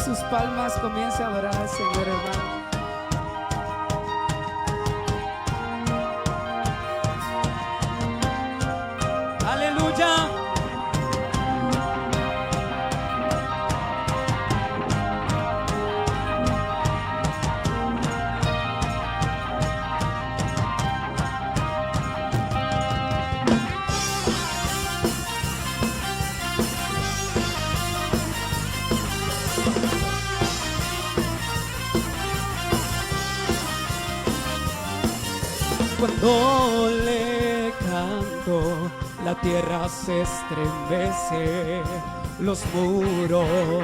sus palmas, comience a adorar al Señor, hermano. Aleluya. Cuando le canto, la tierra se estremece, los muros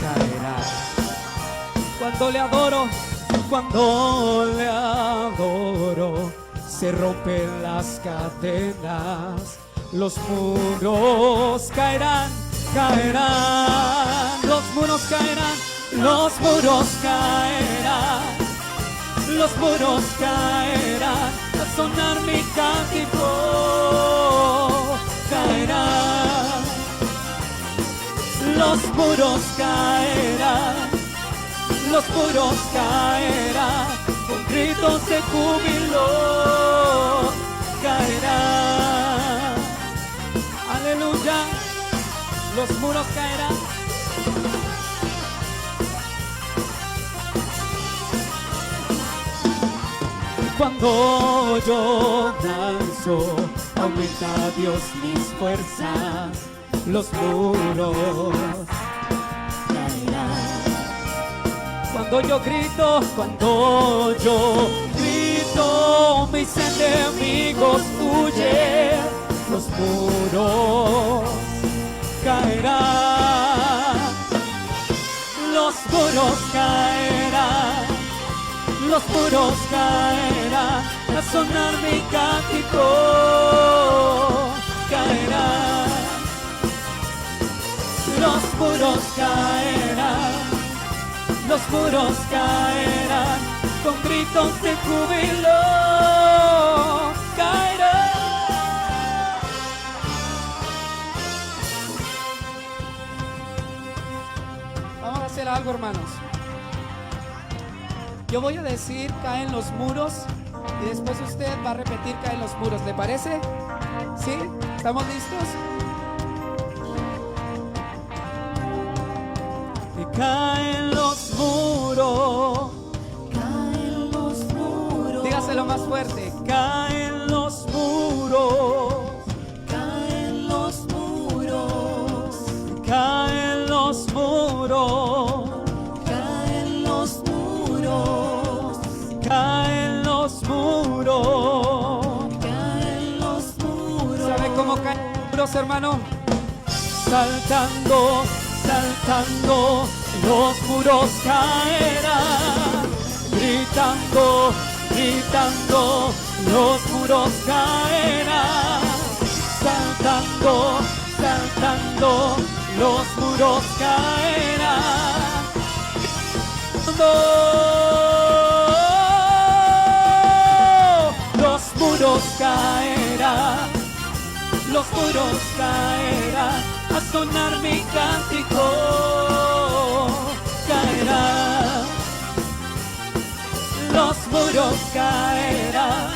caerán. Cuando le adoro, se rompen las cadenas, los muros caerán, caerán, los muros caerán, los muros caerán. Los muros caerán, a sonar mi cántico caerán. Los muros caerán, los muros caerán, con gritos de júbilo caerán. Aleluya, los muros caerán. Cuando yo danzo, aumenta Dios mis fuerzas, los muros caerán. Cuando yo grito, mis enemigos huyen, los muros caerán, los muros caerán. Los muros caerán, a sonar mi cántico caerán. Los muros caerán, los muros caerán, con gritos de júbilo caerán. Vamos a hacer algo, hermanos. Yo voy a decir caen los muros y después usted va a repetir caen los muros. ¿Le parece? ¿Sí? ¿Estamos listos? Y caen los muros. Caen los muros. Dígaselo más fuerte. Caen los muros. Caen los muros. Caen los muros. Caen los muros. Caen los muros. ¿Sabe cómo caen los muros, hermano? Saltando, saltando, los muros caerán. Gritando, gritando, los muros caerán. Saltando, saltando, los muros caerán. Los muros caerán, los muros caerán, a sonar mi cántico caerán. Los muros caerán,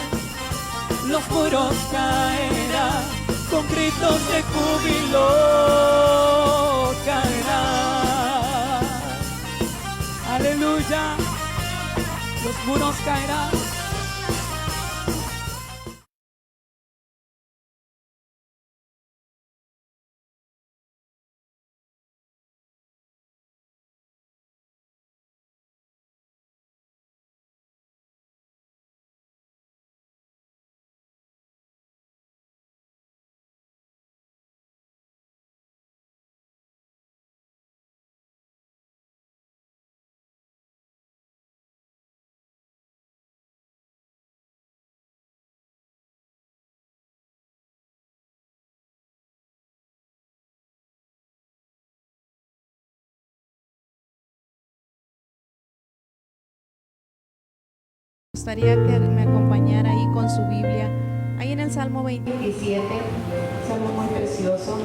los muros caerán, con gritos de júbilo caerán. Aleluya, los muros caerán. Me gustaría que me acompañara ahí con su Biblia, ahí en el Salmo 27, salmo muy precioso.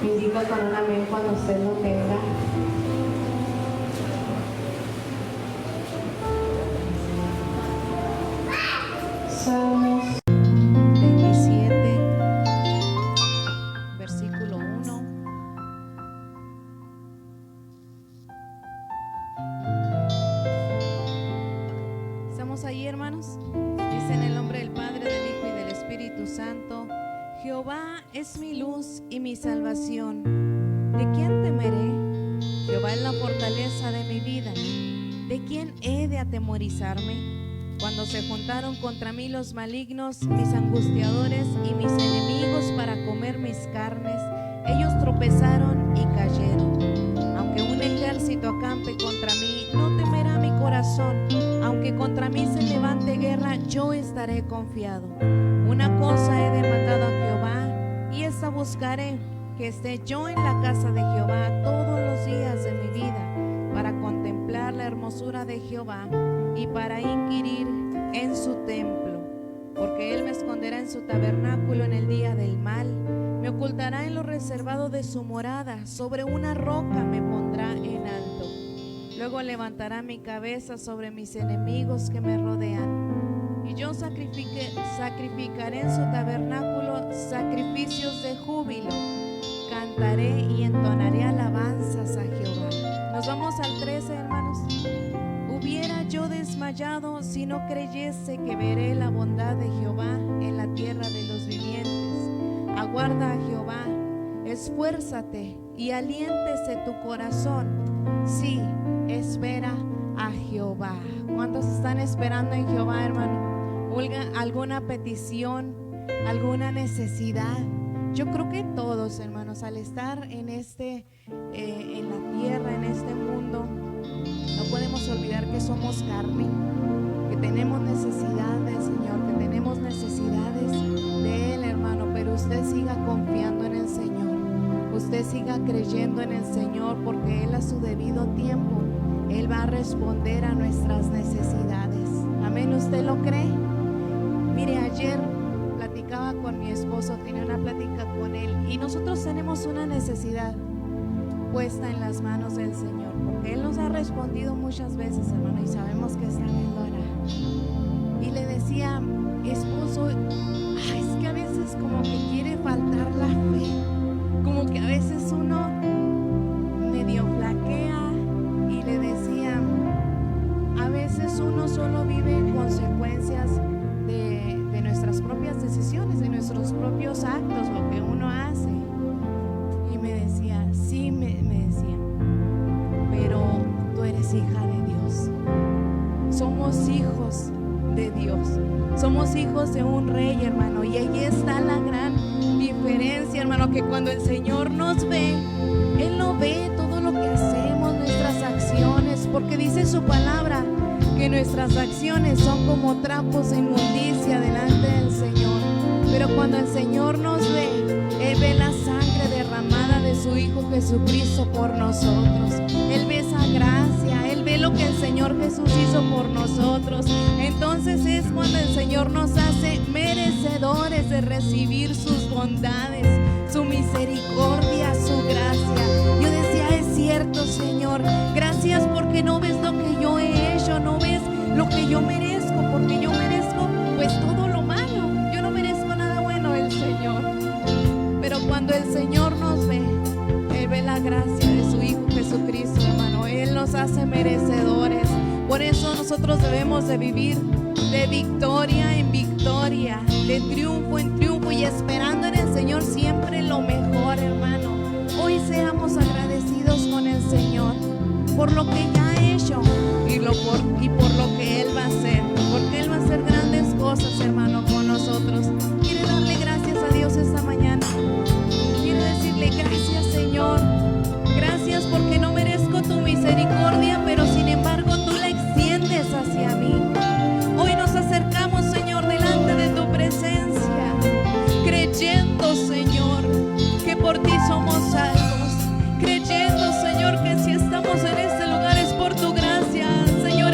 Me indica con un amén cuando usted lo tenga. Salmos 27, versículo 1. ¿Estamos ahí, hermanos? Dice en el nombre del Padre, del Hijo y del Espíritu Santo: Jehová es mi luz y mi salvación. ¿De quién temeré? Jehová es la fortaleza de mi vida. ¿De quién he de atemorizarme? Cuando se juntaron contra mí los malignos, mis angustiadores y mis enemigos para comer mis carnes, ellos tropezaron y cayeron. Aunque un ejército acampe contra mí, no temerá mi corazón. Aunque contra mí se levante guerra, yo estaré confiado. Una cosa he demandado a Jehová, y esta buscaré, que esté yo en la casa de Jehová todos los días de mi vida, para contemplar la hermosura de Jehová y para inquirir en su templo. Porque él me esconderá en su tabernáculo en el día del mal, me ocultará en lo reservado de su morada, sobre una roca me pondrá en alto. Luego levantará mi cabeza sobre mis enemigos que me rodean, y yo sacrificaré en su tabernáculo sacrificios de júbilo. Cantaré y entonaré alabanzas a Jehová. Nos vamos al 13, hermanos. Hubiera yo desmayado si no creyese que veré la bondad de Jehová en la tierra de los vivientes. Aguarda a Jehová, esfuérzate y aliéntese tu corazón. Sí, espera a Jehová. ¿Cuántos están esperando en Jehová, hermano? ¿Alguna petición? ¿Alguna necesidad? Yo creo que todos, hermanos, al estar en en la tierra, en este mundo, no podemos olvidar que somos carne, que tenemos necesidad del Señor, que tenemos necesidades de Él, hermano. Pero usted siga confiando en el Señor, usted siga creyendo en el Señor, porque Él a su debido tiempo, Él va a responder a nuestras necesidades. Amén. ¿Usted lo cree? Mire, ayer platicaba con mi esposo, tenía una plática con él, y nosotros tenemos una necesidad puesta en las manos del Señor, porque Él nos ha respondido muchas veces, hermano, y sabemos que está en Él lo hará. Y le decía, esposo, es que a veces como que quiere faltar la fe, como que a veces uno medio flaquea, y le decía, a veces uno solo vive en consecuencias de nuestras propias decisiones, de nuestros propios actos, lo que uno hace. Y me decía, sí, me decía, pero tú eres hija de Dios. Somos hijos de Dios, somos hijos de un rey, hermano. Y ahí está la gran diferencia, hermano, que cuando el Señor nos ve, Él no ve todo lo que hacemos, nuestras acciones, porque dice su palabra que nuestras acciones son como trapos de inmundicia delante del Señor. Pero cuando el Señor nos ve, Él ve la sangre derramada de su Hijo Jesucristo por nosotros. Él ve esa gracia, Él ve lo que el Señor Jesús hizo por nosotros. Entonces es cuando el Señor nos hace merecedores de recibir sus bondades, su misericordia, su gracia. Yo decía, es cierto, Señor, gracias porque no ves lo que yo he hecho, no ves lo que yo merezco, porque yo merezco pues todo lo malo, yo no merezco nada bueno, el Señor. Pero cuando el Señor nos ve, Él ve la gracia de su Hijo Jesucristo, hermano. Él nos hace merecedores. Por eso nosotros debemos de vivir de victoria en victoria, de triunfo en triunfo, y esperando en el Señor siempre lo mejor, hermano. Hoy seamos agradecidos con el Señor por lo que ya ha hecho y por lo que Él va a hacer, porque Él va a hacer grandes cosas, hermano, con nosotros. ¿Quiere darle gracias a Dios esta mañana? ¿Quiere decirle gracias, Señor? Gracias porque no merezco tu misericordia, pero sin embargo tú la extiendes hacia mí. Hoy nos acercamos, Señor, delante de tu presencia, creyendo, Señor, que por ti somos salvos, creyendo, Señor, que si estamos en este lugar es por tu gracia, Señor.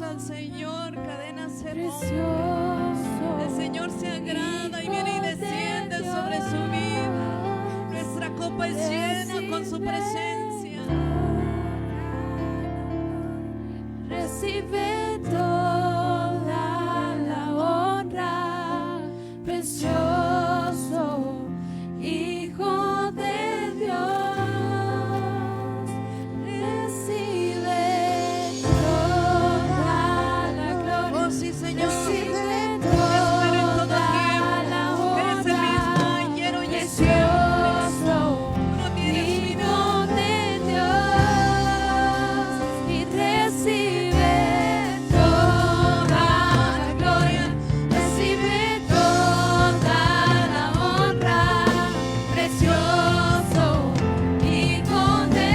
al Señor, cadenas hermosas. Precioso. El Señor se agrada y viene y desciende sobre su vida. Nuestra copa es llena con su presencia. Recibe toda la honra, precioso Hijo de Dios. Recibe toda la gloria. Oh sí, Señor. Recibe Espero en todo toda la tiempo. Eres el mismo honra, ayer, hoy y siempre. precioso No tienes Hijo final. de Dios, y recibe toda la gloria, recibe toda la honra, precioso Hijo de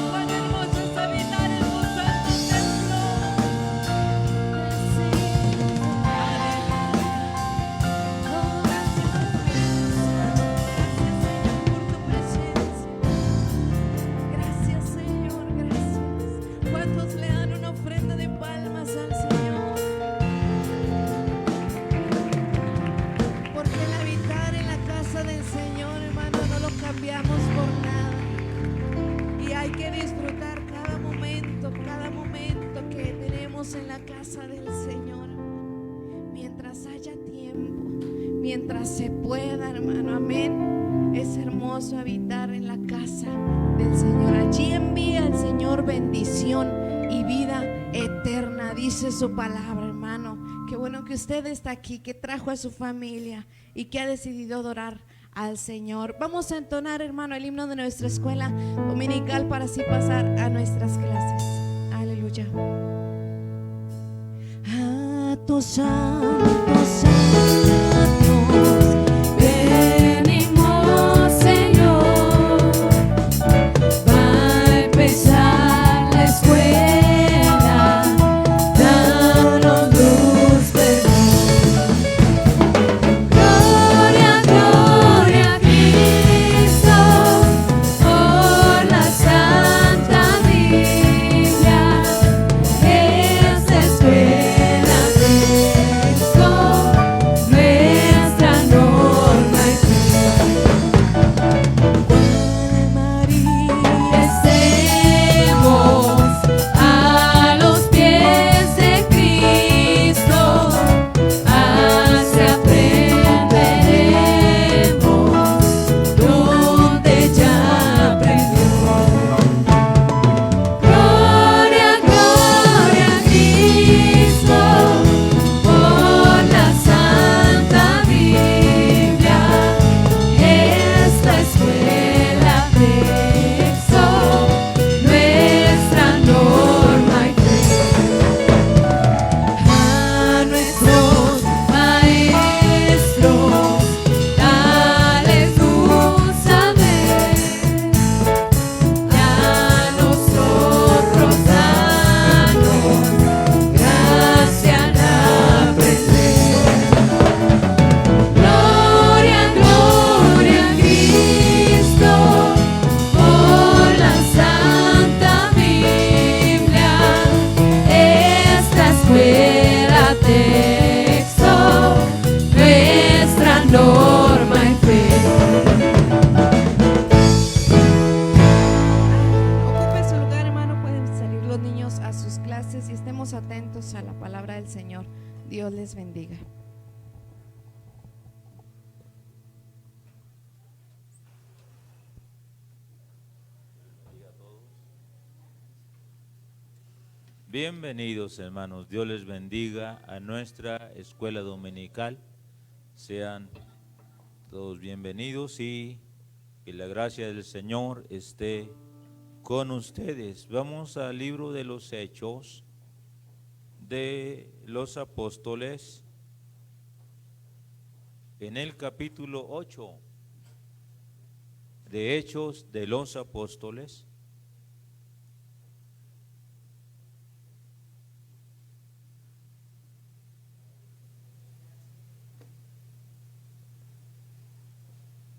Cuán hermoso es habitar en tu santo templo. Gracias, Señor, gracias. ¿Cuántos le dan una ofrenda de palmas al Señor? Porque el habitar en la casa del Señor, hermano, no lo cambiamos por nada. Y hay que disfrutar cada momento que tenemos en la casa del Señor. Mientras haya tiempo, mientras se pueda, hermano, amén. Es hermoso habitar en la casa del Señor. Allí envía el Señor bendición y vida eterna, dice su palabra, hermano. Qué bueno que usted está aquí, que trajo a su familia y que ha decidido adorar al Señor. Vamos a entonar, hermano, el himno de nuestra escuela dominical para así pasar a nuestras clases. Aleluya. A tus santos, santos, venimos, Señor, va a empezar la escuela, danos luz, perdón. Gloria, gloria a Cristo, por la Santa Biblia, esta escuela Cristo, nuestra norma y estemos a los pies de Cristo, así aprenderemos donde ya aprendió. Gloria, gloria a Cristo, por la Santa Biblia, esta escuela texto, nuestra norma y fe. A nuestros maestros, dales luz saber, y a nosotros danos gracia al aprender. Gloria, gloria a Cristo, por la Santa Biblia, esta escuela texto, nuestra norma y fe. Ocupe su lugar, hermano. Pueden salir los niños a sus clases y estemos atentos a la palabra del Señor. Dios les bendiga. Bienvenidos, hermanos. Dios les bendiga a nuestra escuela dominical. Sean todos bienvenidos y que la gracia del Señor esté con ustedes. Vamos al libro de los Hechos de los Apóstoles, en el capítulo 8 de Hechos de los Apóstoles.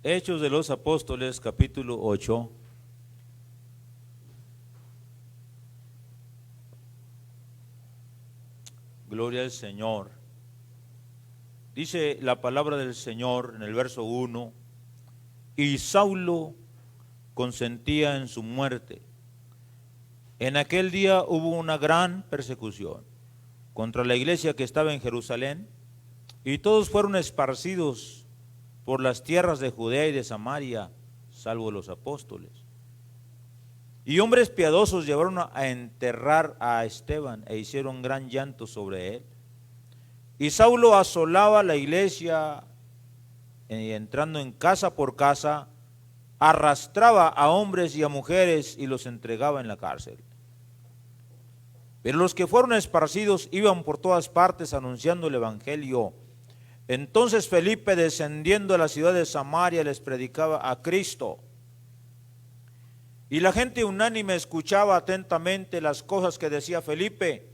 Hechos de los Apóstoles, capítulo 8. Gloria al Señor. Dice la palabra del Señor en el verso 1: y Saulo consentía en su muerte. En aquel día hubo una gran persecución contra la iglesia que estaba en Jerusalén, y todos fueron esparcidos por las tierras de Judea y de Samaria, salvo los apóstoles. Y hombres piadosos llevaron a enterrar a Esteban e hicieron gran llanto sobre él. Y Saulo asolaba la iglesia y entrando en casa por casa, arrastraba a hombres y a mujeres y los entregaba en la cárcel. Pero los que fueron esparcidos iban por todas partes anunciando el evangelio. Entonces Felipe, descendiendo a la ciudad de Samaria, les predicaba a Cristo. Y la gente unánime escuchaba atentamente las cosas que decía Felipe,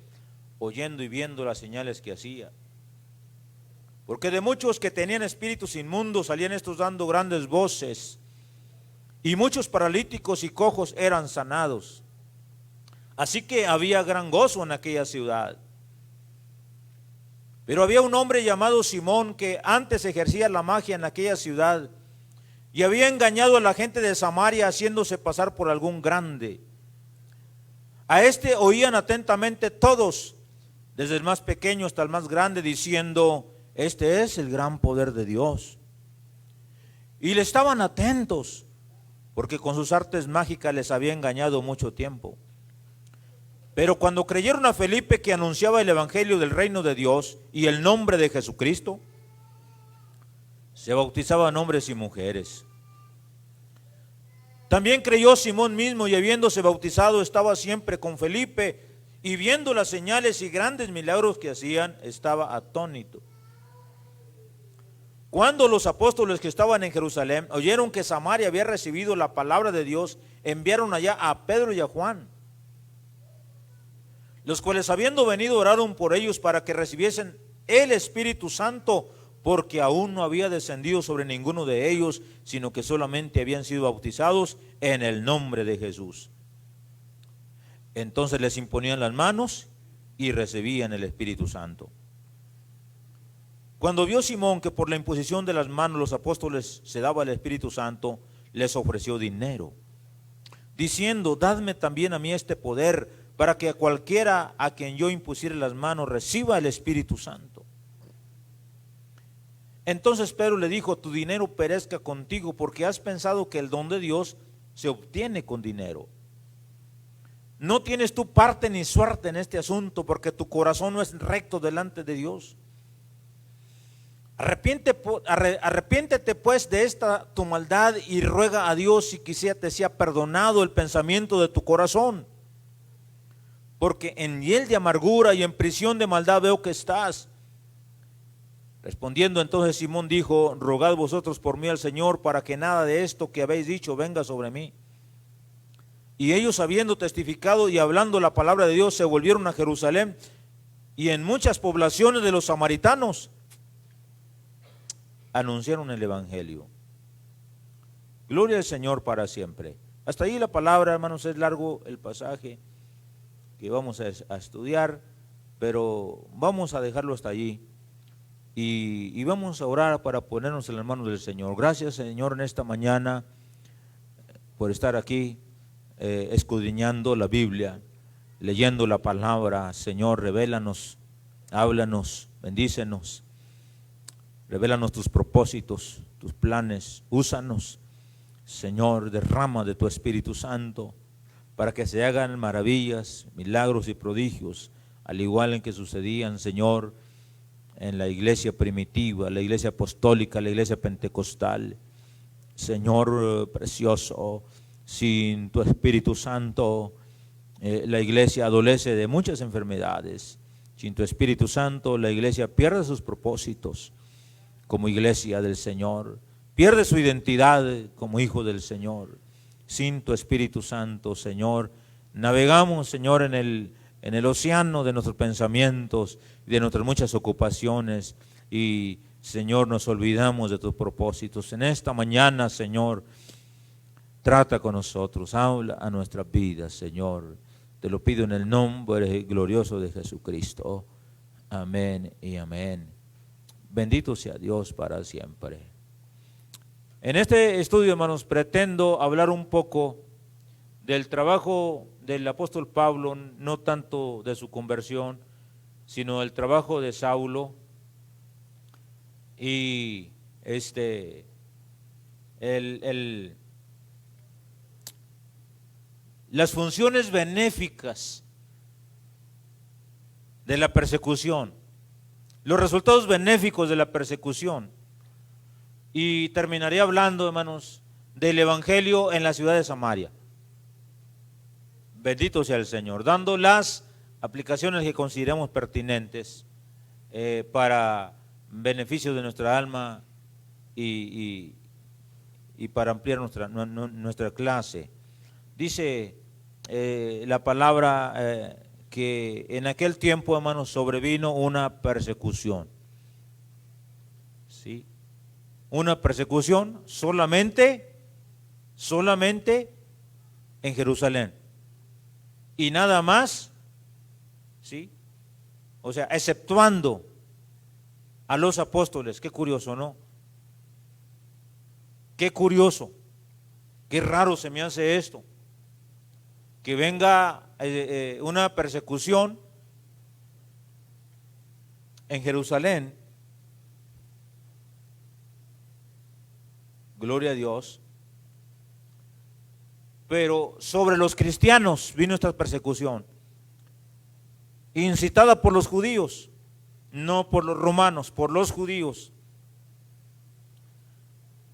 oyendo y viendo las señales que hacía. Porque de muchos que tenían espíritus inmundos salían estos dando grandes voces, y muchos paralíticos y cojos eran sanados. Así que había gran gozo en aquella ciudad. Pero había un hombre llamado Simón que antes ejercía la magia en aquella ciudad y había engañado a la gente de Samaria haciéndose pasar por algún grande. A este oían atentamente todos, desde el más pequeño hasta el más grande, diciendo: este es el gran poder de Dios. Y le estaban atentos, porque con sus artes mágicas les había engañado mucho tiempo. Pero cuando creyeron a Felipe, que anunciaba el evangelio del reino de Dios y el nombre de Jesucristo, se bautizaban hombres y mujeres. También creyó Simón mismo, y habiéndose bautizado estaba siempre con Felipe, y viendo las señales y grandes milagros que hacían, estaba atónito. Cuando los apóstoles que estaban en Jerusalén oyeron que Samaria había recibido la palabra de Dios, enviaron allá a Pedro y a Juan, los cuales, habiendo venido, oraron por ellos para que recibiesen el Espíritu Santo, porque aún no había descendido sobre ninguno de ellos, sino que solamente habían sido bautizados en el nombre de Jesús. Entonces les imponían las manos y recibían el Espíritu Santo. Cuando vio Simón que por la imposición de las manos los apóstoles se daba el Espíritu Santo, les ofreció dinero, diciendo: dadme también a mí este poder, para que a cualquiera a quien yo impusiere las manos reciba el Espíritu Santo. Entonces Pedro le dijo: tu dinero perezca contigo, porque has pensado que el don de Dios se obtiene con dinero. No tienes tú parte ni suerte en este asunto, porque tu corazón no es recto delante de Dios. Arrepiéntete pues de esta tu maldad y ruega a Dios si quisiera te sea perdonado el pensamiento de tu corazón. Porque en hiel de amargura y en prisión de maldad veo que estás. Respondiendo entonces Simón dijo: rogad vosotros por mí al Señor, para que nada de esto que habéis dicho venga sobre mí. Y ellos, habiendo testificado y hablando la palabra de Dios, se volvieron a Jerusalén, y en muchas poblaciones de los samaritanos anunciaron el evangelio. Gloria al Señor para siempre. Hasta ahí la palabra, hermanos. Es largo el pasaje que vamos a estudiar, pero vamos a dejarlo hasta allí y vamos a orar para ponernos en las manos del Señor. Gracias, Señor, en esta mañana por estar aquí escudriñando la Biblia, leyendo la palabra. Señor, revélanos, háblanos, bendícenos, revélanos tus propósitos, tus planes, úsanos, Señor, derrama de tu Espíritu Santo, para que se hagan maravillas, milagros y prodigios, al igual en que sucedían, Señor, en la iglesia primitiva, la iglesia apostólica, la iglesia pentecostal. Señor precioso, sin tu Espíritu Santo, la iglesia adolece de muchas enfermedades. Sin tu Espíritu Santo, la iglesia pierde sus propósitos como iglesia del Señor, pierde su identidad como hijo del Señor. Sin tu Espíritu Santo, Señor, navegamos, Señor, en el océano de nuestros pensamientos y de nuestras muchas ocupaciones, y Señor, nos olvidamos de tus propósitos. En esta mañana, Señor, trata con nosotros, habla a nuestras vidas, Señor. Te lo pido en el nombre glorioso de Jesucristo. Amén y amén. Bendito sea Dios para siempre. En este estudio, hermanos, pretendo hablar un poco del trabajo del apóstol Pablo, no tanto de su conversión, sino del trabajo de Saulo y las funciones benéficas de la persecución, los resultados benéficos de la persecución. Y terminaré hablando, hermanos, del evangelio en la ciudad de Samaria. Bendito sea el Señor, dando las aplicaciones que consideremos pertinentes para beneficio de nuestra alma y para ampliar nuestra clase. Dice la palabra que en aquel tiempo, hermanos, sobrevino una persecución. ¿Sí? Una persecución solamente en Jerusalén. Y nada más, ¿sí? O sea, exceptuando a los apóstoles. Qué curioso, ¿no? Qué curioso, qué raro se me hace esto. Que venga una persecución en Jerusalén. Gloria a Dios. Pero sobre los cristianos vino esta persecución, incitada por los judíos, no por los romanos, por los judíos.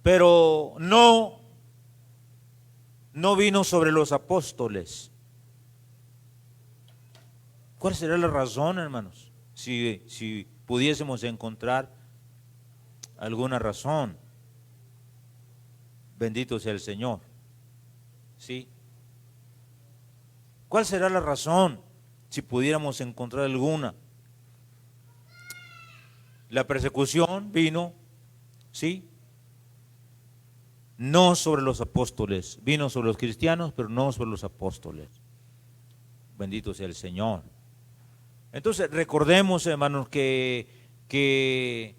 Pero no vino sobre los apóstoles. ¿Cuál será la razón, hermanos? Si pudiésemos encontrar alguna razón. Bendito sea el Señor. ¿Sí? ¿Cuál será la razón si pudiéramos encontrar alguna? La persecución vino, ¿sí? No sobre los apóstoles, vino sobre los cristianos, pero no sobre los apóstoles. Bendito sea el Señor. Entonces recordemos, hermanos, que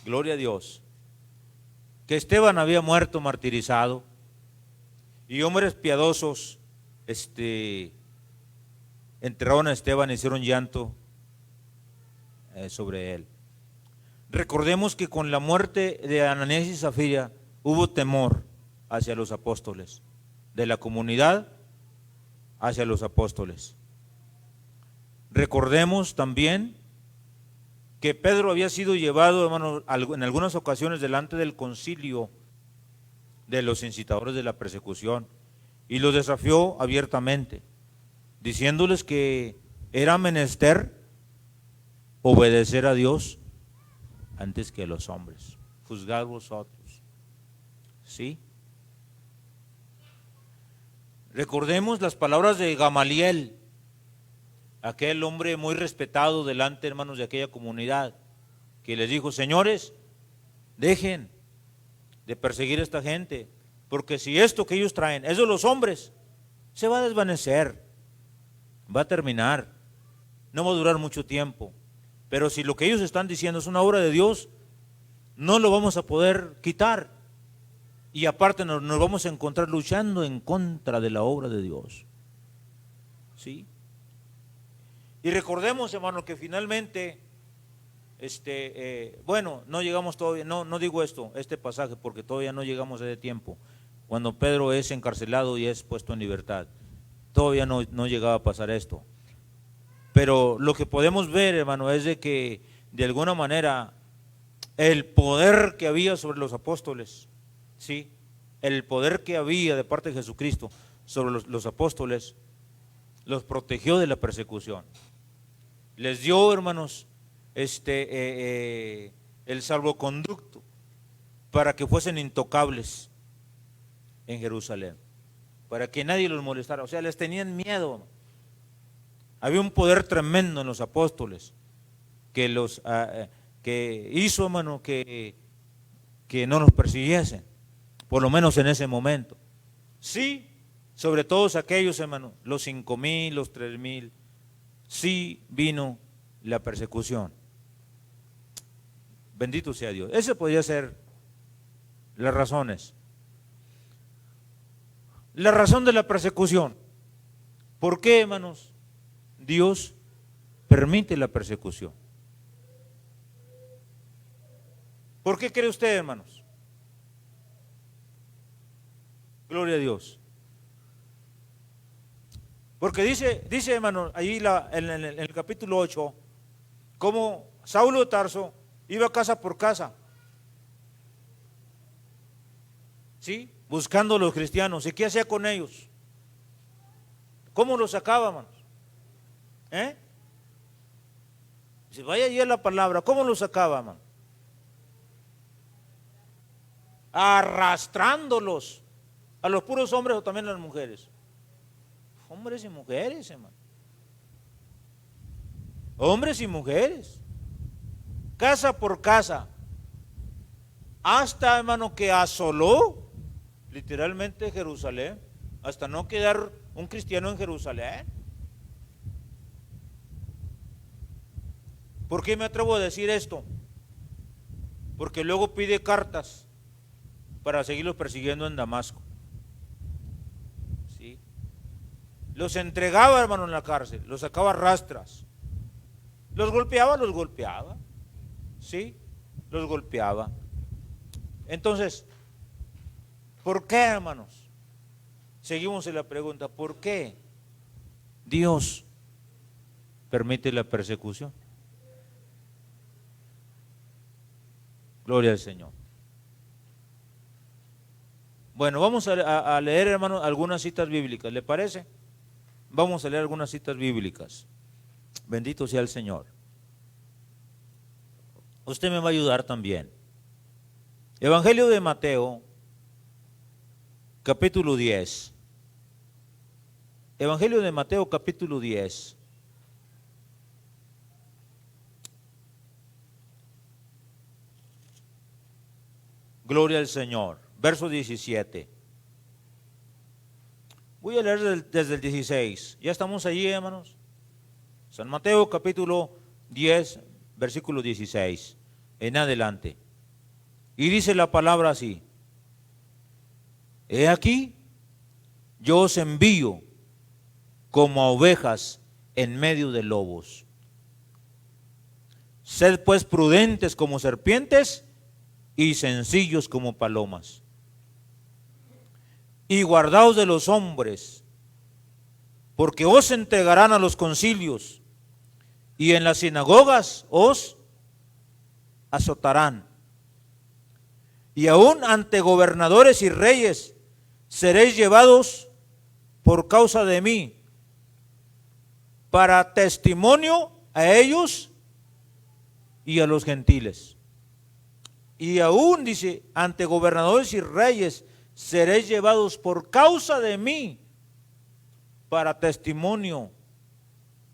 gloria a Dios, que Esteban había muerto martirizado y hombres piadosos enterraron a Esteban e hicieron llanto sobre él. Recordemos que con la muerte de Ananías y Zafira hubo temor hacia los apóstoles, de la comunidad hacia los apóstoles. Recordemos también que Pedro había sido llevado, hermano, en algunas ocasiones delante del concilio de los incitadores de la persecución y los desafió abiertamente, diciéndoles que era menester obedecer a Dios antes que a los hombres. Juzgad vosotros. ¿Sí? Recordemos las palabras de Gamaliel, aquel hombre muy respetado delante, hermanos, de aquella comunidad, que les dijo: señores, dejen de perseguir a esta gente, porque si esto que ellos traen es de los hombres, se va a desvanecer, va a terminar, no va a durar mucho tiempo. Pero si lo que ellos están diciendo es una obra de Dios, no lo vamos a poder quitar. Y aparte nos vamos a encontrar luchando en contra de la obra de Dios. ¿Sí? Y recordemos, hermano, que finalmente, bueno, no llegamos todavía, no digo este pasaje, porque todavía no llegamos a ese tiempo, cuando Pedro es encarcelado y es puesto en libertad. Todavía no llegaba a pasar esto. Pero lo que podemos ver, hermano, es de que de alguna manera el poder que había sobre los apóstoles, ¿sí? El poder que había de parte de Jesucristo sobre los apóstoles, los protegió de la persecución. Les dio, hermanos, el salvoconducto para que fuesen intocables en Jerusalén, para que nadie los molestara. O sea, les tenían miedo había un poder tremendo en los apóstoles que hizo, hermano, que no nos persiguiesen, por lo menos en ese momento. Sí, sobre todos aquellos, hermano, los 5,000, los 3,000, sí vino la persecución. Bendito sea Dios. Esas podría ser las razones. La razón de la persecución. ¿Por qué, hermanos, Dios permite la persecución? ¿Por qué cree usted, hermanos? Gloria a Dios. Porque dice hermano, ahí en el capítulo 8, cómo Saulo de Tarso iba casa por casa, ¿sí? Buscando a los cristianos. ¿Y qué hacía con ellos? ¿Cómo los sacaba, hermanos? Si vaya allí a la palabra, ¿cómo los sacaba, hermano? Arrastrándolos. A los puros hombres o también a las mujeres. Hombres y mujeres, hermano. Hombres y mujeres. Casa por casa. Hasta, hermano, que asoló literalmente Jerusalén. Hasta no quedar un cristiano en Jerusalén. ¿Por qué me atrevo a decir esto? Porque luego pide cartas para seguirlos persiguiendo en Damasco. ¿Sí? Los entregaba, hermano, en la cárcel, los sacaba a rastras. Los golpeaba. ¿Sí? Los golpeaba. Entonces, ¿por qué, hermanos? Seguimos en la pregunta, ¿por qué Dios permite la persecución? Gloria al Señor. Bueno, vamos a leer, hermano, algunas citas bíblicas, ¿le parece? Vamos a leer algunas citas bíblicas. Bendito sea el Señor. Usted me va a ayudar también. Evangelio de Mateo, capítulo 10. Evangelio de Mateo, capítulo 10. Gloria al Señor. Verso 17. Voy a leer desde el 16. Ya estamos allí, hermanos. San Mateo capítulo 10, versículo 16. En adelante. Y dice la palabra así. He aquí, yo os envío como a ovejas en medio de lobos. Sed pues prudentes como serpientes y sencillos como palomas. Y guardaos de los hombres, porque os entregarán a los concilios, y en las sinagogas os azotarán. Y aún ante gobernadores y reyes seréis llevados por causa de mí, para testimonio a ellos y a los gentiles. Y aún, dice, ante gobernadores y reyes seréis llevados por causa de mí para testimonio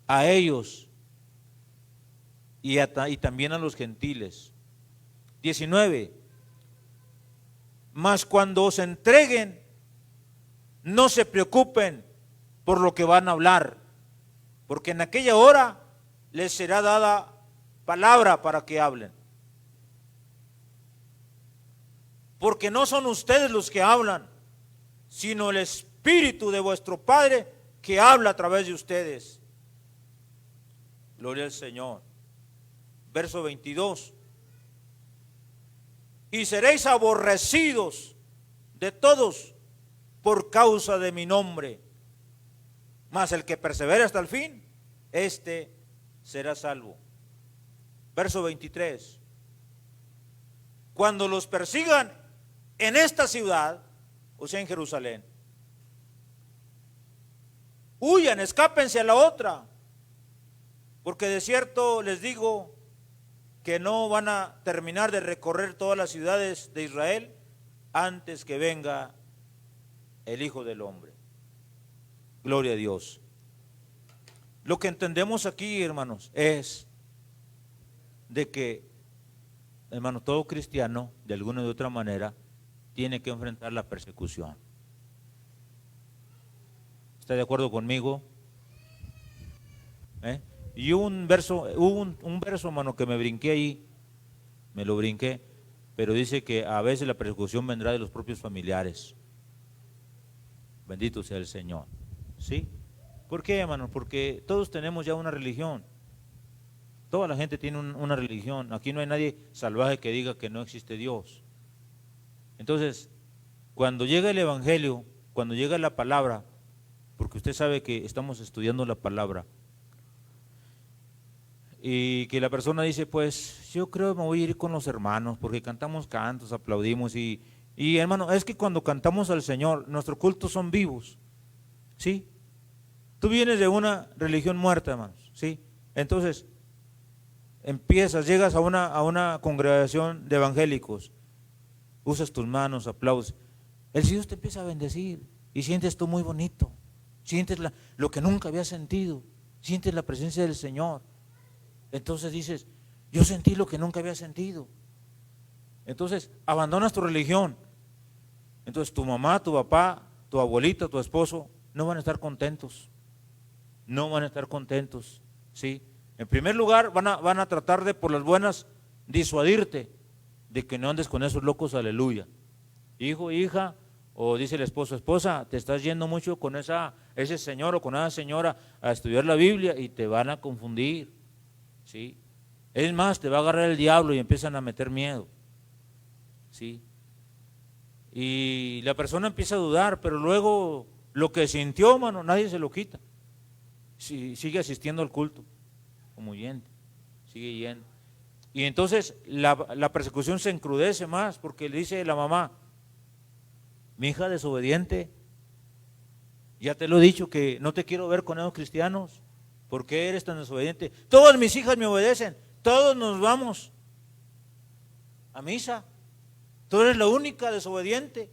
a ellos y también a los gentiles. 19. Mas cuando os entreguen, no se preocupen por lo que van a hablar, porque en aquella hora les será dada palabra para que hablen. Porque no son ustedes los que hablan, sino el Espíritu de vuestro Padre que habla a través de ustedes. Gloria al Señor. Verso 22. Y seréis aborrecidos de todos por causa de mi nombre. Mas el que persevere hasta el fin, este será salvo. Verso 23. Cuando los persigan en esta ciudad, o sea en Jerusalén, huyan, escápense a la otra, porque de cierto les digo que no van a terminar de recorrer todas las ciudades de Israel antes que venga el Hijo del Hombre. Gloria a Dios. Lo que entendemos aquí, hermanos, es de que, hermano, todo cristiano, de alguna u otra manera, tiene que enfrentar la persecución. ¿Está de acuerdo conmigo? Y hubo un verso, hermano, que me brinqué ahí, me lo brinqué, pero dice que a veces la persecución vendrá de los propios familiares. Bendito sea el Señor. ¿Sí? ¿Por qué, hermano? Porque todos tenemos ya una religión. Toda la gente tiene una religión. Aquí no hay nadie salvaje que diga que no existe Dios. Entonces, cuando llega el Evangelio, cuando llega la palabra, porque usted sabe que estamos estudiando la palabra, y que la persona dice, pues yo creo que me voy a ir con los hermanos, porque cantamos cantos, aplaudimos, y hermano, es que cuando cantamos al Señor, nuestros cultos son vivos, ¿sí? Tú vienes de una religión muerta, hermanos, ¿sí? Entonces, llegas a una congregación de evangélicos, usas tus manos, aplaudes, el Señor te empieza a bendecir, y sientes tú muy bonito, sientes lo que nunca habías sentido, sientes la presencia del Señor. Entonces dices, yo sentí lo que nunca había sentido. Entonces abandonas tu religión. Entonces tu mamá, tu papá, tu abuelita, tu esposo no van a estar contentos. No van a estar contentos, ¿sí? En primer lugar van a tratar de, por las buenas, disuadirte de que no andes con esos locos, aleluya. Hijo, hija, o dice el esposo, esposa, te estás yendo mucho con ese señor o con esa señora a estudiar la Biblia y te van a confundir. ¿Sí? Es más, te va a agarrar el diablo y empiezan a meter miedo, ¿sí? Y la persona empieza a dudar, pero luego lo que sintió, mano, nadie se lo quita. Sigue asistiendo al culto, como yendo, sigue yendo. Y entonces la persecución se encrudece más, porque le dice la mamá, mi hija desobediente, ya te lo he dicho que no te quiero ver con esos cristianos. ¿Por qué eres tan desobediente? Todas mis hijas me obedecen, todos nos vamos a misa, tú eres la única desobediente.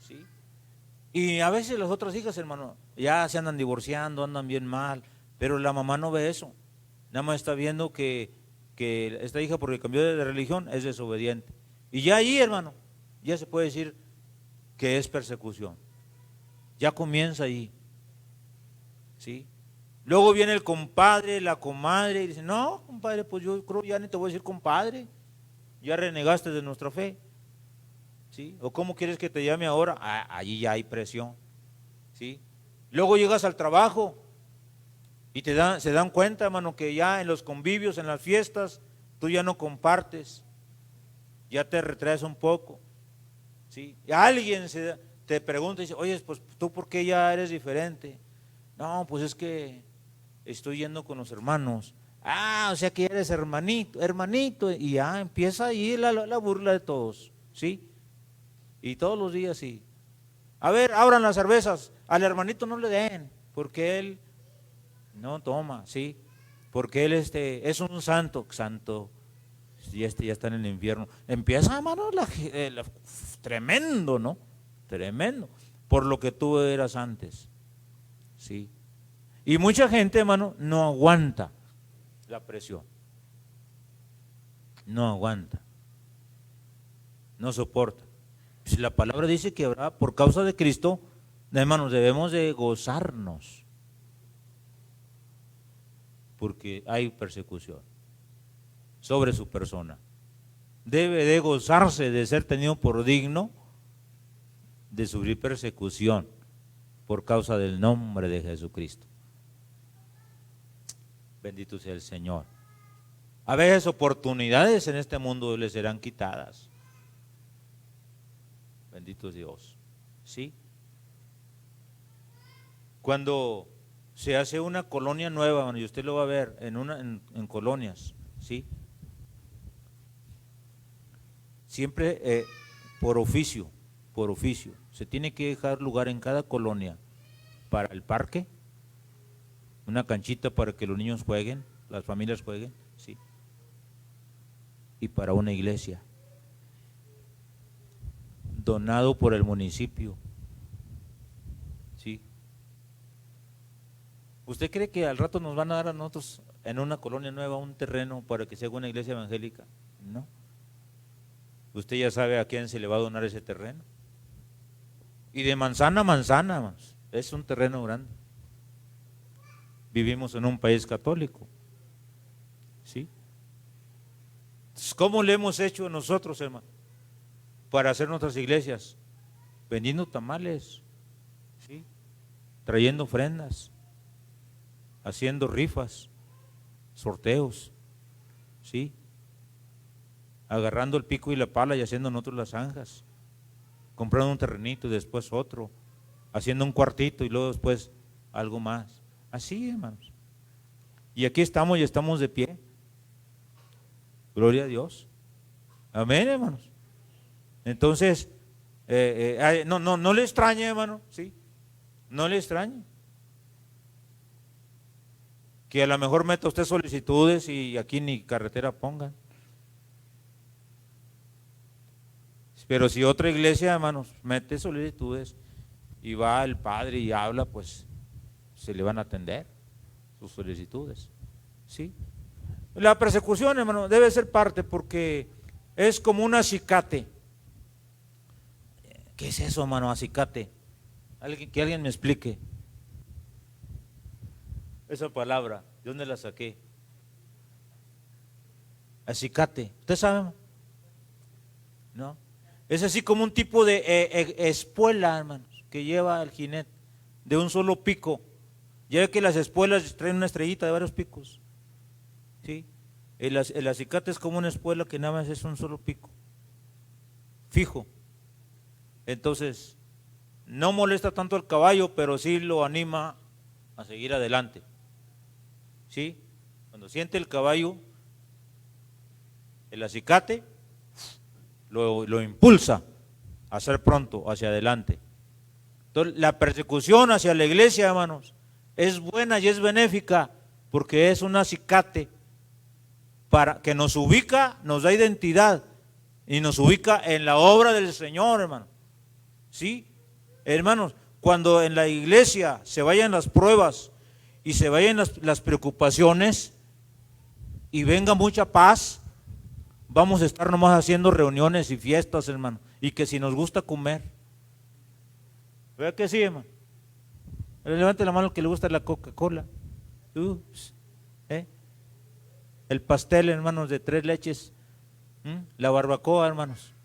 ¿Sí? Y a veces las otras hijas, hermano, ya se andan divorciando, andan bien mal, pero la mamá no ve eso, nada más está viendo que esta hija, porque cambió de religión, es desobediente. Y ya ahí, hermano, ya se puede decir que es persecución, ya comienza ahí, ¿sí? Luego viene el compadre, la comadre, y dice, no, compadre, pues yo creo ya ni te voy a decir compadre, ya renegaste de nuestra fe, ¿sí? ¿O cómo quieres que te llame ahora? Allí ya hay presión, ¿sí? Luego llegas al trabajo y se dan cuenta, hermano, que ya en los convivios, en las fiestas, tú ya no compartes, ya te retraes un poco, ¿sí? Y alguien te pregunta y dice, oye, pues tú ¿por qué ya eres diferente? No, pues es que estoy yendo con los hermanos. O sea que eres hermanito, y ya empieza ahí la burla de todos, ¿sí? Y todos los días sí. A ver, abran las cervezas, al hermanito no le den, porque él no toma, ¿sí? Porque él es un santo, y ya está en el infierno. Empieza, hermano, tremendo, ¿no? Tremendo, por lo que tú eras antes, ¿sí? Y mucha gente, hermano, no aguanta la presión, no aguanta, no soporta. Si la palabra dice que habrá, por causa de Cristo, hermanos, debemos de gozarnos, porque hay persecución sobre su persona. Debe de gozarse de ser tenido por digno de sufrir persecución por causa del nombre de Jesucristo. Bendito sea el Señor. A veces oportunidades en este mundo les serán quitadas. Bendito Dios. ¿Sí? Cuando se hace una colonia nueva, y usted lo va a ver en colonias, ¿sí? Siempre por oficio, se tiene que dejar lugar en cada colonia para el parque, una canchita para que los niños jueguen, las familias jueguen, ¿sí? Y para una iglesia, donado por el municipio, ¿sí? ¿Usted cree que al rato nos van a dar a nosotros en una colonia nueva un terreno para que se haga una iglesia evangélica? No. Usted ya sabe a quién se le va a donar ese terreno. Y de manzana a manzana, hermanos, es un terreno grande. Vivimos en un país católico. ¿Sí? Entonces, ¿cómo le hemos hecho nosotros, hermano, para hacer nuestras iglesias? Vendiendo tamales, ¿sí? Trayendo ofrendas, haciendo rifas, sorteos, ¿sí? Agarrando el pico y la pala y haciendo nosotros las zanjas, comprando un terrenito y después otro, haciendo un cuartito y luego después algo más. Así, hermanos. Y aquí estamos y estamos de pie. Gloria a Dios. Amén, hermanos. Entonces, no le extrañe, hermano, ¿sí? No le extrañe que a lo mejor meta usted solicitudes y aquí ni carretera pongan. Pero si otra iglesia, hermanos, mete solicitudes y va el padre y habla, pues se le van a atender sus solicitudes, ¿sí? La persecución, hermano, debe ser parte porque es como un acicate. ¿Qué es eso, hermano, acicate? Que alguien me explique esa palabra, ¿de dónde la saqué? Acicate, ¿usted sabe? ¿No? Es así como un tipo de espuela, hermanos, que lleva el jinete, de un solo pico. Ya ve que las espuelas traen una estrellita de varios picos, ¿sí? El acicate es como una espuela que nada más es un solo pico, fijo. Entonces, no molesta tanto al caballo, pero sí lo anima a seguir adelante, ¿sí? Cuando siente el caballo, el acicate lo impulsa a ser pronto hacia adelante. Entonces, la persecución hacia la iglesia, hermanos, es buena y es benéfica porque es un acicate para que nos ubica, nos da identidad y nos ubica en la obra del Señor, hermano. ¿Sí? Hermanos, cuando en la iglesia se vayan las pruebas y se vayan las preocupaciones y venga mucha paz, vamos a estar nomás haciendo reuniones y fiestas, hermano, y que si nos gusta comer. ¿Verdad que sí, hermano? Levante la mano que le gusta la Coca-Cola. El pastel, hermanos, de 3 leches. La barbacoa, hermanos.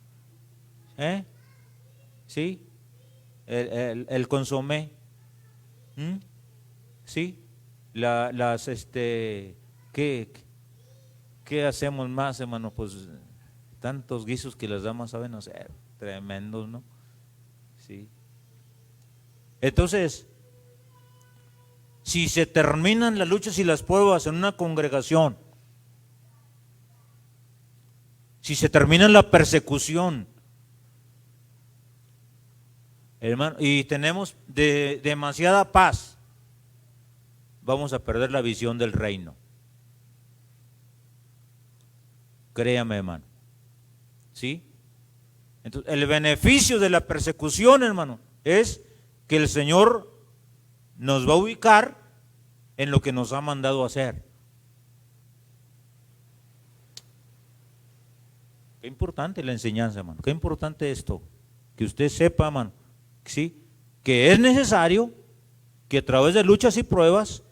¿Sí? El consomé. ¿Sí? ¿Qué hacemos más, hermano? Pues tantos guisos que las damas saben hacer, tremendos, ¿no? Sí. Entonces, si se terminan las luchas y las pruebas en una congregación, si se termina la persecución, hermano, y tenemos demasiada paz, vamos a perder la visión del reino. Créame, hermano. ¿Sí? Entonces, el beneficio de la persecución, hermano, es que el Señor nos va a ubicar en lo que nos ha mandado hacer. Qué importante la enseñanza, hermano. Qué importante esto. Que usted sepa, hermano, ¿sí? Que es necesario que a través de luchas y pruebas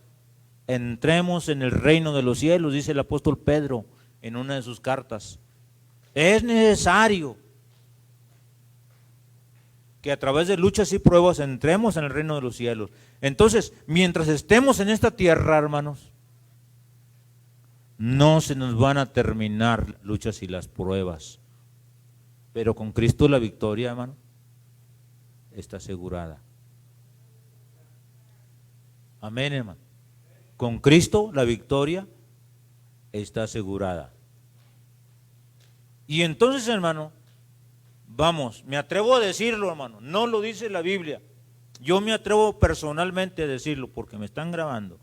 entremos en el reino de los cielos, dice el apóstol Pedro en una de sus cartas. Es necesario que a través de luchas y pruebas entremos en el reino de los cielos. Entonces, mientras estemos en esta tierra, hermanos, no se nos van a terminar las luchas y las pruebas, pero con Cristo la victoria, hermano, está asegurada. Amén, hermano. Con Cristo la victoria está asegurada. Y entonces, hermano, vamos, me atrevo a decirlo, hermano, no lo dice la Biblia, yo me atrevo personalmente a decirlo porque me están grabando,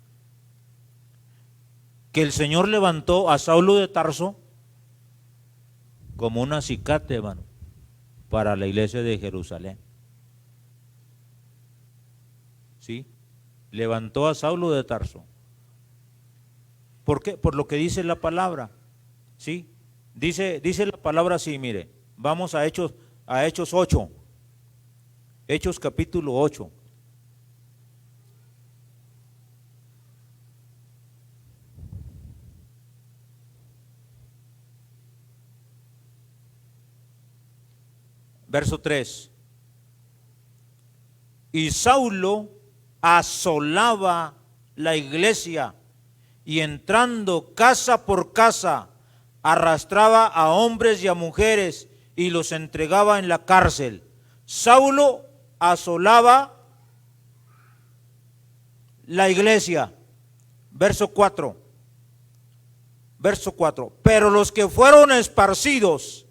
que el Señor levantó a Saulo de Tarso como un acicate, hermano, para la iglesia de Jerusalén. ¿Sí? levantó a Saulo de Tarso. ¿Por qué? Por lo que dice la palabra, ¿sí? Dice la palabra así, mire, vamos a Hechos 8, Hechos capítulo 8. Verso 3. Y Saulo asolaba la iglesia y entrando casa por casa arrastraba a hombres y a mujeres y los entregaba en la cárcel. Saulo asolaba la iglesia. Verso 4. Verso 4. Pero los que fueron esparcidos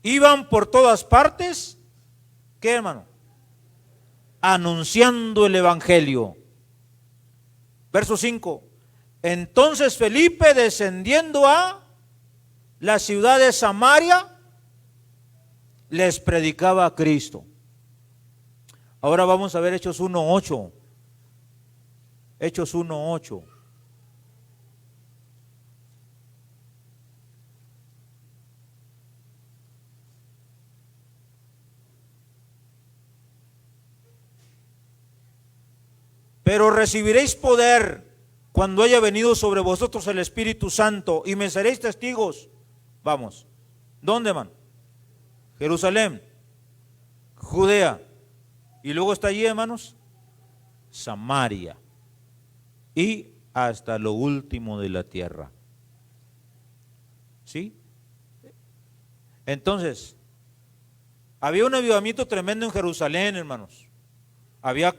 iban por todas partes, ¿qué, hermano? Anunciando el evangelio. Verso 5. Entonces Felipe, descendiendo a la ciudad de Samaria, les predicaba a Cristo. Ahora vamos a ver Hechos 1:8. Hechos 1:8. Pero recibiréis poder cuando haya venido sobre vosotros el Espíritu Santo y me seréis testigos. Vamos. ¿Dónde, man? Jerusalén, Judea. Y luego está allí, hermanos, Samaria. Y hasta lo último de la tierra. ¿Sí? Entonces, había un avivamiento tremendo en Jerusalén, hermanos. Había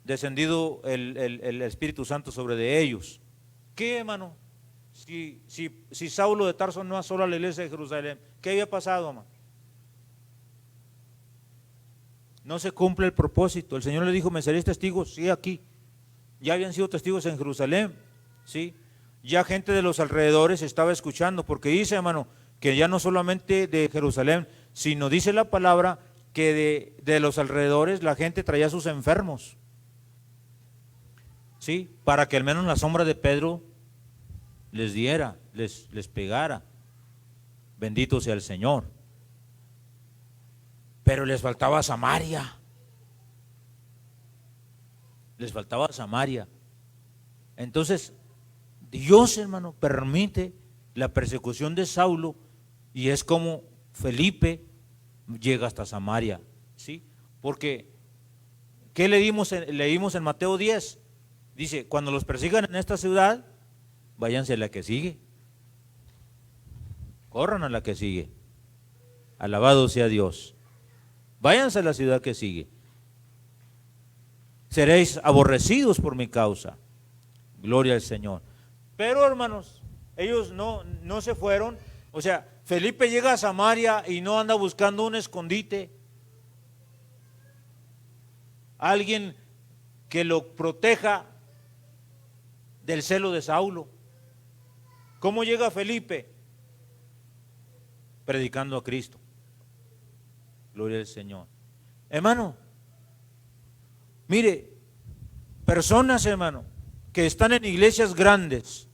descendido el Espíritu Santo sobre de ellos. ¿Qué, hermano? Si Saulo de Tarso no asoló a la iglesia de Jerusalén, ¿qué había pasado, hermano? No se cumple el propósito. El Señor le dijo, me seréis testigos, sí, aquí. Ya habían sido testigos en Jerusalén, sí. Ya gente de los alrededores estaba escuchando, porque dice, hermano, que ya no solamente de Jerusalén, sino dice la palabra que de los alrededores la gente traía a sus enfermos, sí, para que al menos la sombra de Pedro les diera, les pegara. Bendito sea el Señor. Pero les faltaba Samaria. Les faltaba Samaria. Entonces, Dios, hermano, permite la persecución de Saulo y es como Felipe llega hasta Samaria, ¿sí? Porque, ¿qué leímos en Mateo 10? Dice, cuando los persigan en esta ciudad, váyanse a la que sigue. Corran a la que sigue. Alabado sea Dios. Váyanse a la ciudad que sigue. Seréis aborrecidos por mi causa. Gloria al Señor. Pero, hermanos, ellos no se fueron. O sea, Felipe llega a Samaria y no anda buscando un escondite. Alguien que lo proteja del celo de Saulo. ¿Cómo llega Felipe? Predicando a Cristo. Gloria al Señor. Hermano, mire, personas, hermano, que están en iglesias grandes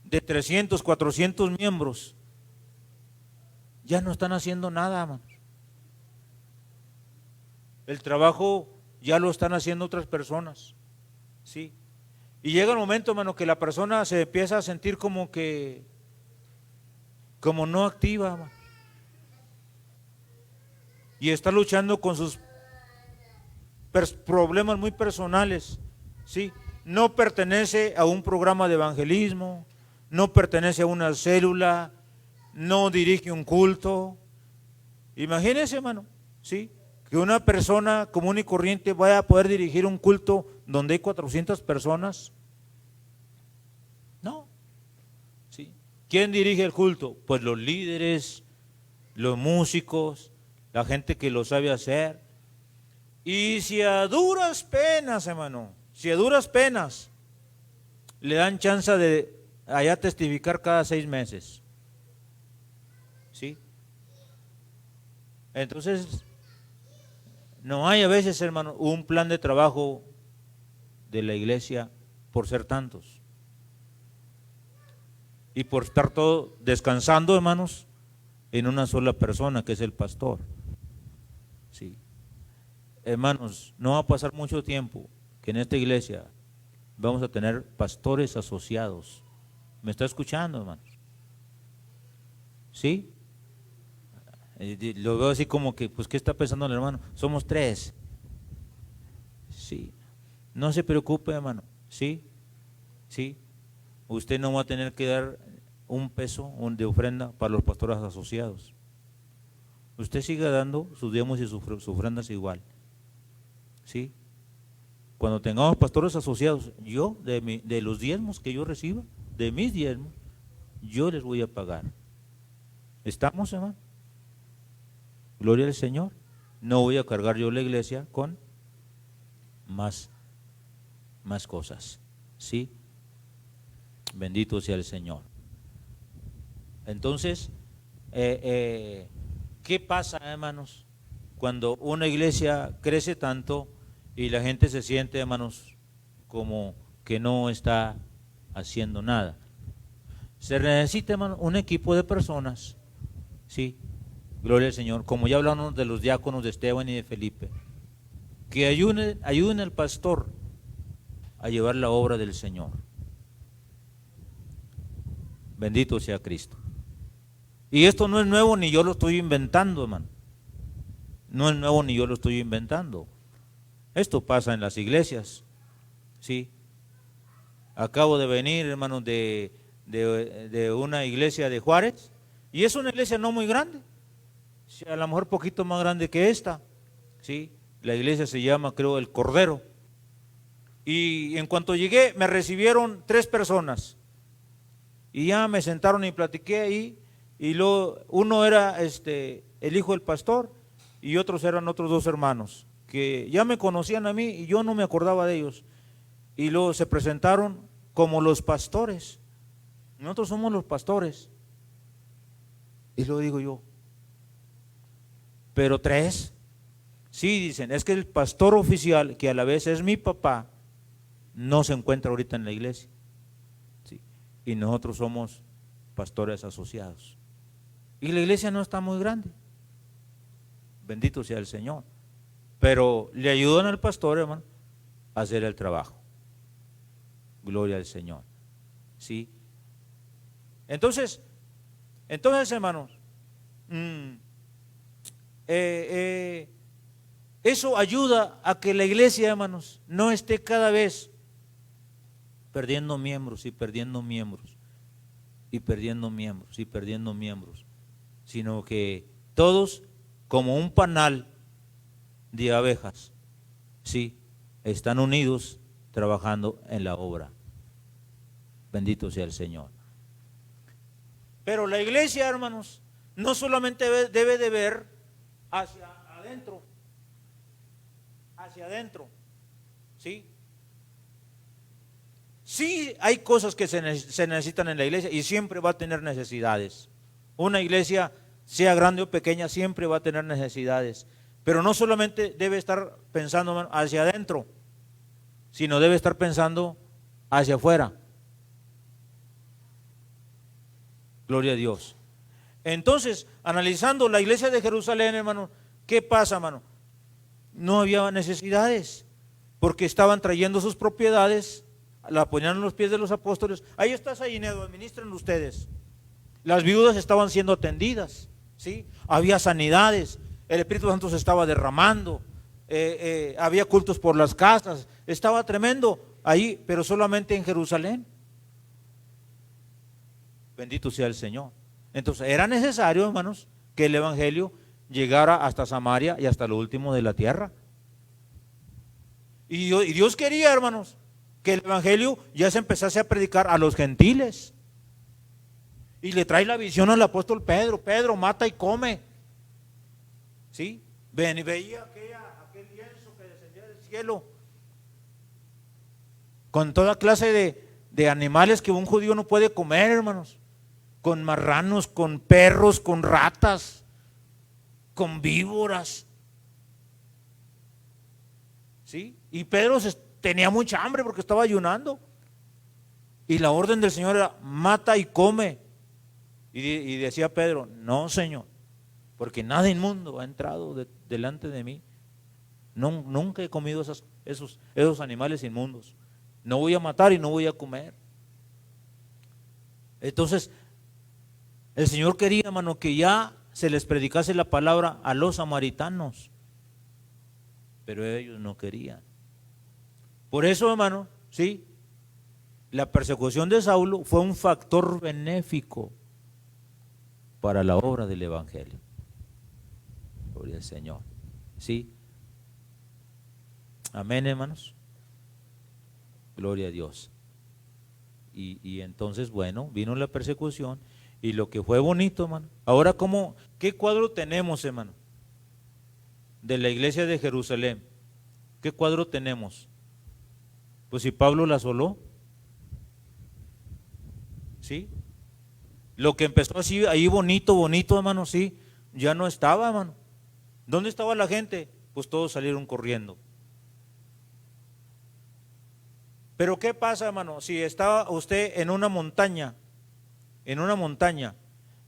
de 300, 400 miembros, ya no están haciendo nada, hermanos. El trabajo ya lo están haciendo otras personas, ¿sí? Y llega el momento, hermano, que la persona se empieza a sentir como no activa, hermano. Y está luchando con sus problemas muy personales, ¿sí? No pertenece a un programa de evangelismo, no pertenece a una célula, no dirige un culto. Imagínese, hermano, ¿sí? Que una persona común y corriente vaya a poder dirigir un culto donde hay 400 personas. No, ¿sí? ¿Quién dirige el culto? Pues los líderes, los músicos, la gente que lo sabe hacer. Y si a duras penas, hermano, si a duras penas le dan chance de allá testificar cada 6 meses, ¿sí? Entonces, no hay a veces, hermano, un plan de trabajo de la iglesia por ser tantos. Y por estar todo descansando, hermanos, en una sola persona que es el pastor. Sí. Hermanos, no va a pasar mucho tiempo que en esta iglesia vamos a tener pastores asociados. ¿Me está escuchando, hermanos? ¿Sí? Lo veo así como que, pues, ¿qué está pensando el hermano? Somos 3. Sí. No se preocupe, hermano. Sí. Sí. Usted no va a tener que dar un peso de ofrenda para los pastores asociados. Usted siga dando sus diezmos y sus ofrendas igual. ¿Sí? Cuando tengamos pastores asociados, yo, de los diezmos que yo reciba, de mis diezmos, yo les voy a pagar. ¿Estamos, hermano? Gloria al Señor. No voy a cargar yo la iglesia con más cosas. ¿Sí? Bendito sea el Señor. Entonces, ¿qué pasa, hermanos? Cuando una iglesia crece tanto y la gente se siente, hermanos, como que no está haciendo nada. Se necesita, hermanos, un equipo de personas, ¿sí? Gloria al Señor. Como ya hablamos de los diáconos de Esteban y de Felipe, que ayuden al pastor a llevar la obra del Señor. Bendito sea Cristo. Y esto no es nuevo ni yo lo estoy inventando, hermano. No es nuevo ni yo lo estoy inventando. Esto pasa en las iglesias, ¿sí? Acabo de venir, hermanos, de una iglesia de Juárez, y es una iglesia no muy grande, a lo mejor poquito más grande que esta, ¿sí? La iglesia se llama, creo, El Cordero. Y en cuanto llegué, me recibieron 3 personas, y ya me sentaron y platiqué ahí, y luego uno era el hijo del pastor, y otros eran otros 2 hermanos, que ya me conocían a mí y yo no me acordaba de ellos. Y luego se presentaron como los pastores. Nosotros somos los pastores. Y luego digo yo, ¿pero 3? Sí, dicen, es que el pastor oficial, que a la vez es mi papá, no se encuentra ahorita en la iglesia. Sí. Y nosotros somos pastores asociados. Y la iglesia no está muy grande. Bendito sea el Señor. Pero le ayudan al pastor, hermano, a hacer el trabajo. Gloria al Señor. ¿Sí? Entonces, hermanos, eso ayuda a que la iglesia, hermanos, no esté cada vez perdiendo miembros y perdiendo miembros y perdiendo miembros y perdiendo miembros, sino que todos, como un panal de abejas, sí, están unidos trabajando en la obra. Bendito sea el Señor. Pero la iglesia, hermanos, no solamente debe de ver hacia adentro, ¿sí? Sí hay cosas que se necesitan en la iglesia y siempre va a tener necesidades. Una iglesia, sea grande o pequeña, siempre va a tener necesidades. Pero no solamente debe estar pensando hacia adentro, sino debe estar pensando hacia afuera. Gloria a Dios. Entonces, analizando la iglesia de Jerusalén, hermano, ¿qué pasa, hermano? No había necesidades, porque estaban trayendo sus propiedades, la ponían en los pies de los apóstoles. Ahí está Sainedo, administren ustedes. Las viudas estaban siendo atendidas, ¿sí? Había sanidades. El Espíritu Santo se estaba derramando, había cultos por las casas, estaba tremendo ahí, pero solamente en Jerusalén. Bendito sea el Señor. Entonces era necesario, hermanos, que el evangelio llegara hasta Samaria y hasta lo último de la tierra. Y Dios quería, hermanos, que el evangelio ya se empezase a predicar a los gentiles. Y le trae la visión al apóstol Pedro: Pedro, mata y come. ¿Sí? Ven y veía aquel lienzo que descendía del cielo con toda clase de animales que un judío no puede comer, hermanos, con marranos, con perros, con ratas, con víboras. ¿sí? Y Pedro tenía mucha hambre porque estaba ayunando. Y la orden del Señor era, mata y come. Y decía Pedro, no, Señor, porque nada inmundo ha entrado delante de mí. No, nunca he comido esos animales inmundos. No voy a matar y no voy a comer. Entonces, el Señor quería, hermano, que ya se les predicase la palabra a los samaritanos, pero ellos no querían. Por eso, hermano, sí, la persecución de Saulo fue un factor benéfico para la obra del Evangelio. Gloria al Señor. ¿Sí? Amén, hermanos. Gloria a Dios. Y entonces, bueno, vino la persecución y lo que fue bonito, hermano. Ahora, ¿qué cuadro tenemos, hermano? De la iglesia de Jerusalén. ¿Qué cuadro tenemos? Pues si Pablo la asoló. ¿Sí? Lo que empezó así, ahí bonito, hermano, sí, ya no estaba, hermano. ¿Dónde estaba la gente? Pues todos salieron corriendo. Pero ¿qué pasa, hermano? Si estaba usted en una montaña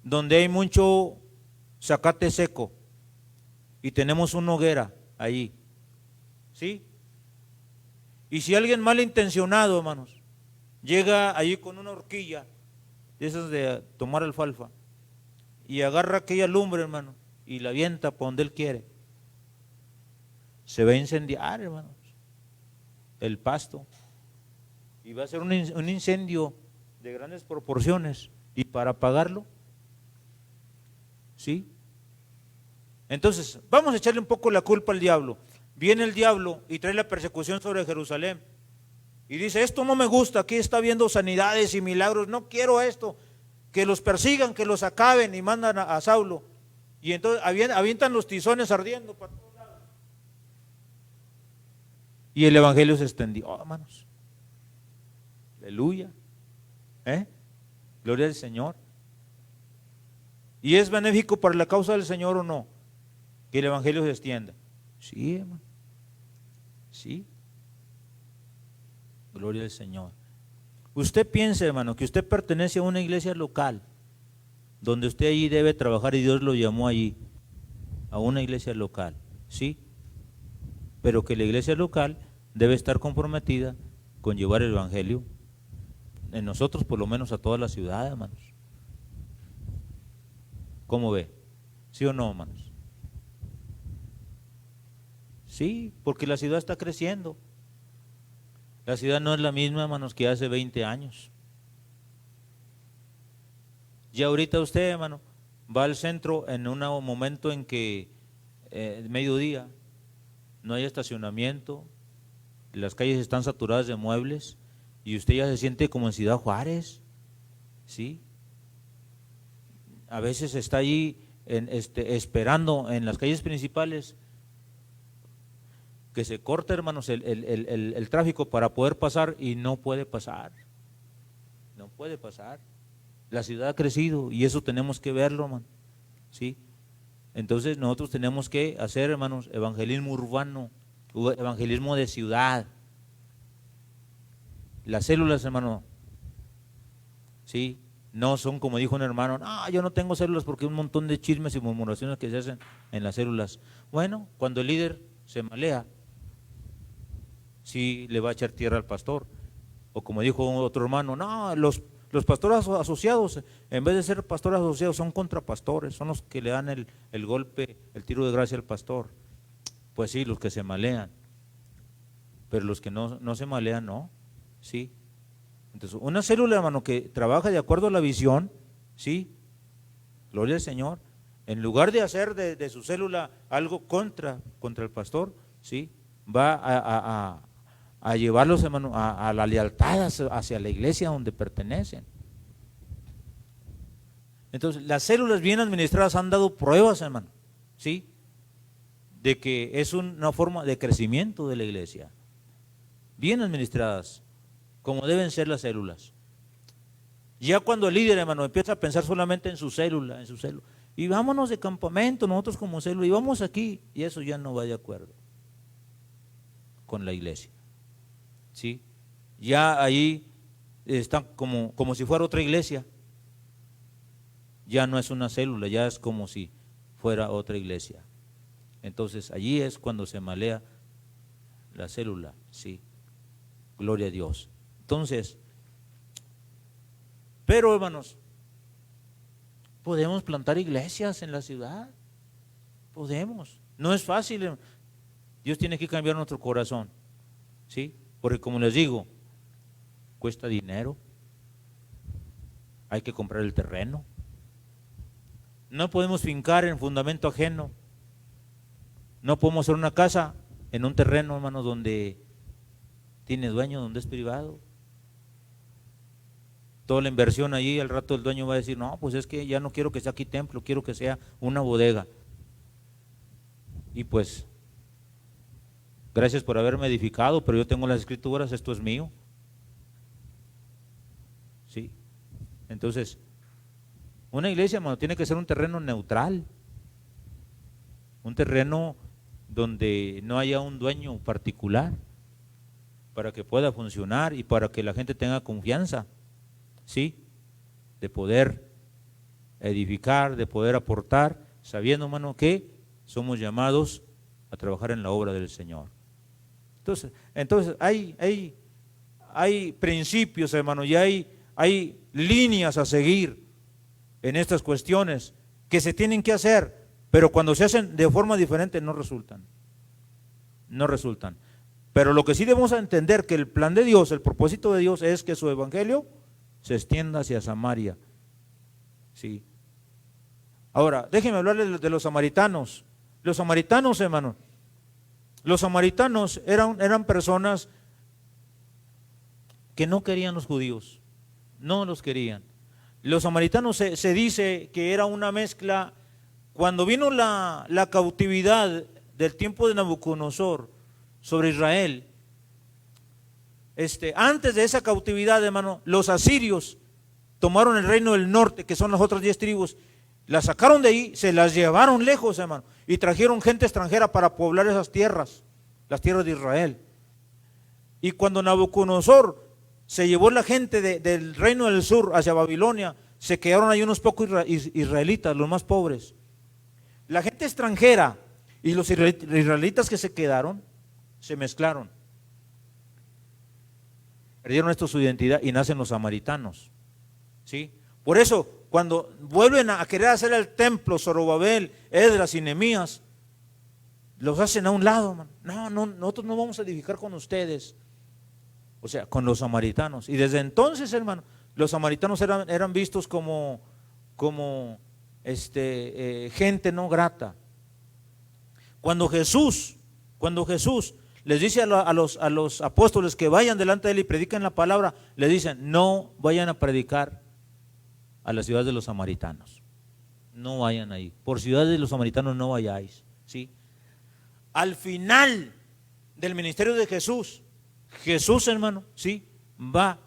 donde hay mucho zacate seco y tenemos una hoguera ahí, ¿sí? Y si alguien malintencionado, hermanos, llega allí con una horquilla de esas de tomar alfalfa y agarra aquella lumbre, hermano, y la avienta por donde él quiere, se va a incendiar, hermanos, el pasto. Y va a ser un incendio de grandes proporciones. Y para apagarlo, ¿sí? Entonces, vamos a echarle un poco la culpa al diablo. Viene el diablo y trae la persecución sobre Jerusalén. Y dice, esto no me gusta, aquí está viendo sanidades y milagros, no quiero esto. Que los persigan, que los acaben, y mandan a Saulo. Y entonces avientan los tizones ardiendo para todos lados. Y el evangelio se extendió, hermanos. Aleluya. Gloria al Señor. ¿Y es benéfico para la causa del Señor o no? Que el evangelio se extienda. Sí, hermano. Sí. Gloria al Señor. Usted piensa, hermano, que usted pertenece a una iglesia local, donde usted allí debe trabajar y Dios lo llamó allí, a una iglesia local, ¿sí? Pero que la iglesia local debe estar comprometida con llevar el evangelio en nosotros, por lo menos a toda la ciudad, hermanos. ¿Cómo ve? ¿Sí o no, hermanos? Sí, porque la ciudad está creciendo. La ciudad no es la misma, hermanos, que hace 20 años. Ya ahorita usted, hermano, va al centro en un momento en que mediodía no hay estacionamiento, las calles están saturadas de muebles y usted ya se siente como en Ciudad Juárez, ¿sí? A veces está allí esperando en las calles principales que se corte, hermanos, el tráfico para poder pasar y no puede pasar. No puede pasar. La ciudad ha crecido y eso tenemos que verlo, hermano. ¿Sí? Entonces nosotros tenemos que hacer, hermanos, evangelismo urbano, evangelismo de ciudad. Las células, hermano, ¿sí? No son como dijo un hermano, no, yo no tengo células porque hay un montón de chismes y murmuraciones que se hacen en las células. Bueno, cuando el líder se malea, sí le va a echar tierra al pastor. O como dijo otro hermano, no, los pastores asociados, en vez de ser pastores asociados, son contrapastores, son los que le dan el golpe, el tiro de gracia al pastor. Pues sí, los que se malean, pero los que no se malean, no, sí. Entonces, una célula, hermano, que trabaja de acuerdo a la visión, sí, gloria al Señor, en lugar de hacer de su célula algo contra el pastor, sí, va a llevarlos, hermano, a la lealtad hacia la iglesia donde pertenecen. Entonces, las células bien administradas han dado pruebas, hermano, ¿sí? De que es una forma de crecimiento de la iglesia. Bien administradas, como deben ser las células. Ya cuando el líder, hermano, empieza a pensar solamente en su célula, y vámonos de campamento nosotros como célula, y vamos aquí, y eso ya no va de acuerdo con la iglesia. ¿Sí? Ya ahí está como si fuera otra iglesia. Ya no es una célula, ya es como si fuera otra iglesia. Entonces allí es cuando se malea la célula, sí. Gloria a Dios. Entonces, pero hermanos, podemos plantar iglesias en la ciudad. Podemos. No es fácil, hermano. Dios tiene que cambiar nuestro corazón, ¿sí? Porque como les digo, cuesta dinero. Hay que comprar el terreno. No podemos fincar en fundamento ajeno. No podemos hacer una casa en un terreno, hermanos, donde tiene dueño, donde es privado. Toda la inversión allí, al rato el dueño va a decir, no, pues es que ya no quiero que sea aquí templo, quiero que sea una bodega. Y pues, gracias por haberme edificado, pero yo tengo las escrituras, esto es mío. ¿Sí? Entonces, una iglesia, hermano, tiene que ser un terreno neutral. Un terreno donde no haya un dueño particular, para que pueda funcionar y para que la gente tenga confianza, ¿sí? De poder edificar, de poder aportar, sabiendo, hermano, que somos llamados a trabajar en la obra del Señor. Entonces hay principios, hermano, y hay líneas a seguir en estas cuestiones que se tienen que hacer, pero cuando se hacen de forma diferente no resultan. No resultan. Pero lo que sí debemos entender que el plan de Dios, el propósito de Dios es que su evangelio se extienda hacia Samaria. Sí. Ahora, déjenme hablarles de los samaritanos. Los samaritanos, hermano, los samaritanos eran personas que no querían los judíos, no los querían. Los samaritanos se dice que era una mezcla. Cuando vino la cautividad del tiempo de Nabucodonosor sobre Israel, antes de esa cautividad, hermano, los asirios tomaron el reino del norte, que son las otras 10 tribus, las sacaron de ahí, se las llevaron lejos, hermano, y trajeron gente extranjera para poblar esas tierras, las tierras de Israel. Y cuando Nabucodonosor se llevó la gente del reino del sur hacia Babilonia, se quedaron ahí unos pocos israelitas, los más pobres. La gente extranjera y los israelitas que se quedaron, se mezclaron. Perdieron esto su identidad y nacen los samaritanos. ¿Sí? Por eso, cuando vuelven a querer hacer el templo, Zorobabel, Esdras y Nehemías, los hacen a un lado, man. No, nosotros no vamos a edificar con ustedes. O sea, con los samaritanos. Y desde entonces, hermano, los samaritanos eran vistos como gente no grata. Cuando Jesús les dice a los apóstoles que vayan delante de él y prediquen la palabra, les dicen, no vayan a predicar a la ciudad de los samaritanos. No vayan ahí. Por ciudad de los samaritanos no vayáis. ¿Sí? Al final del ministerio de Jesús, hermano, ¿sí? Va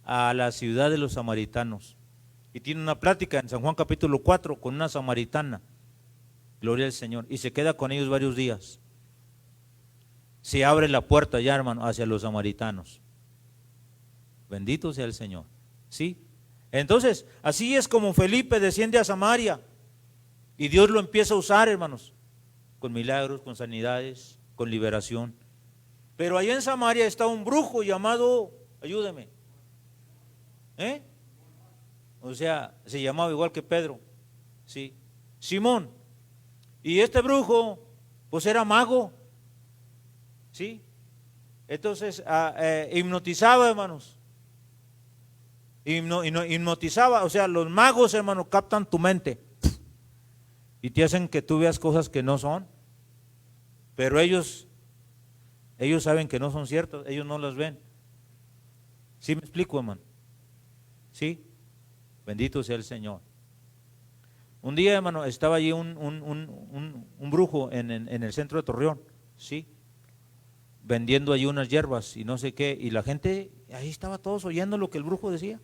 a la ciudad de los samaritanos y tiene una plática en San Juan capítulo 4 con una samaritana, gloria al Señor, y se queda con ellos varios días. Se abre la puerta ya, hermano, hacia los samaritanos. Bendito sea el Señor. ¿Sí? Entonces, así es como Felipe desciende a Samaria y Dios lo empieza a usar, hermanos, con milagros, con sanidades, con liberación. Pero allá en Samaria está un brujo llamado, ayúdeme, o sea, se llamaba igual que Pedro, ¿sí? Simón. Y este brujo, pues era mago, ¿sí? Entonces, hipnotizaba, hermanos. Hipnotizaba, o sea, los magos, hermanos, captan tu mente y te hacen que tú veas cosas que no son, pero ellos saben que no son ciertas, ellos no las ven. ¿Sí me explico, hermano? ¿Sí? Bendito sea el Señor. Un día, hermano, estaba allí un brujo en el centro de Torreón, ¿sí? Vendiendo allí unas hierbas y no sé qué, y la gente, ahí estaba todos oyendo lo que el brujo decía.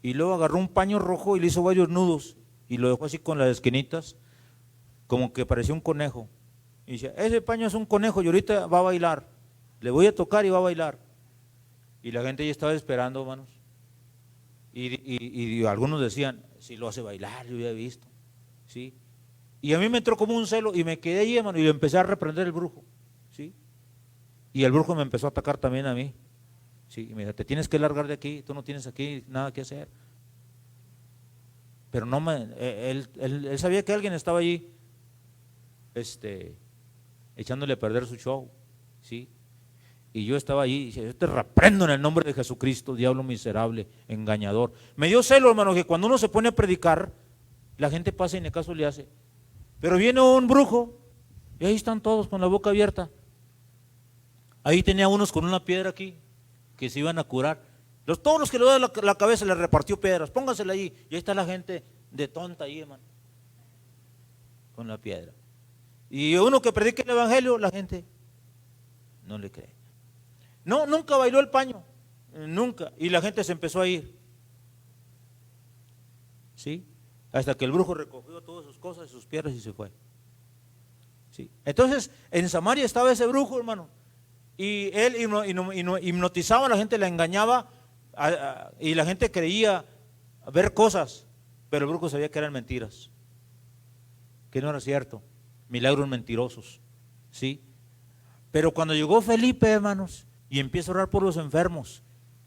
Y luego agarró un paño rojo y le hizo varios nudos y lo dejó así con las esquinitas, como que parecía un conejo. Y dice, ese paño es un conejo y ahorita va a bailar. le voy a tocar y va a bailar. Y la gente ya estaba esperando, hermanos. Y algunos decían, si lo hace bailar, yo ya he visto, ¿sí? Y a mí me entró como un celo y me quedé ahí, hermano, y le empecé a reprender el brujo, ¿sí? Y el brujo me empezó a atacar también a mí, ¿sí? Y me dijo, te tienes que largar de aquí, tú no tienes aquí nada que hacer. Pero no él sabía que alguien estaba allí, echándole a perder su show, ¿sí? Y yo estaba allí y decía, yo te reprendo en el nombre de Jesucristo, diablo miserable, engañador. Me dio celo, hermano, que cuando uno se pone a predicar, la gente pasa y ni caso le hace. Pero viene un brujo y ahí están todos con la boca abierta. Ahí tenía unos con una piedra aquí que se iban a curar. Todos los que le daban la cabeza les repartió piedras, póngansela allí. Y ahí está la gente de tonta ahí, hermano, con la piedra. Y uno que predica el evangelio, la gente no le cree. No, nunca bailó el paño, nunca. Y la gente se empezó a ir, ¿sí? Hasta que el brujo recogió todas sus cosas, sus piedras y se fue, ¿sí? Entonces, en Samaria estaba ese brujo, hermano. Y él hipnotizaba a la gente, la engañaba, y la gente creía ver cosas, pero el brujo sabía que eran mentiras, que no era cierto, milagros mentirosos, ¿sí? Pero cuando llegó Felipe, hermanos, y empieza a orar por los enfermos,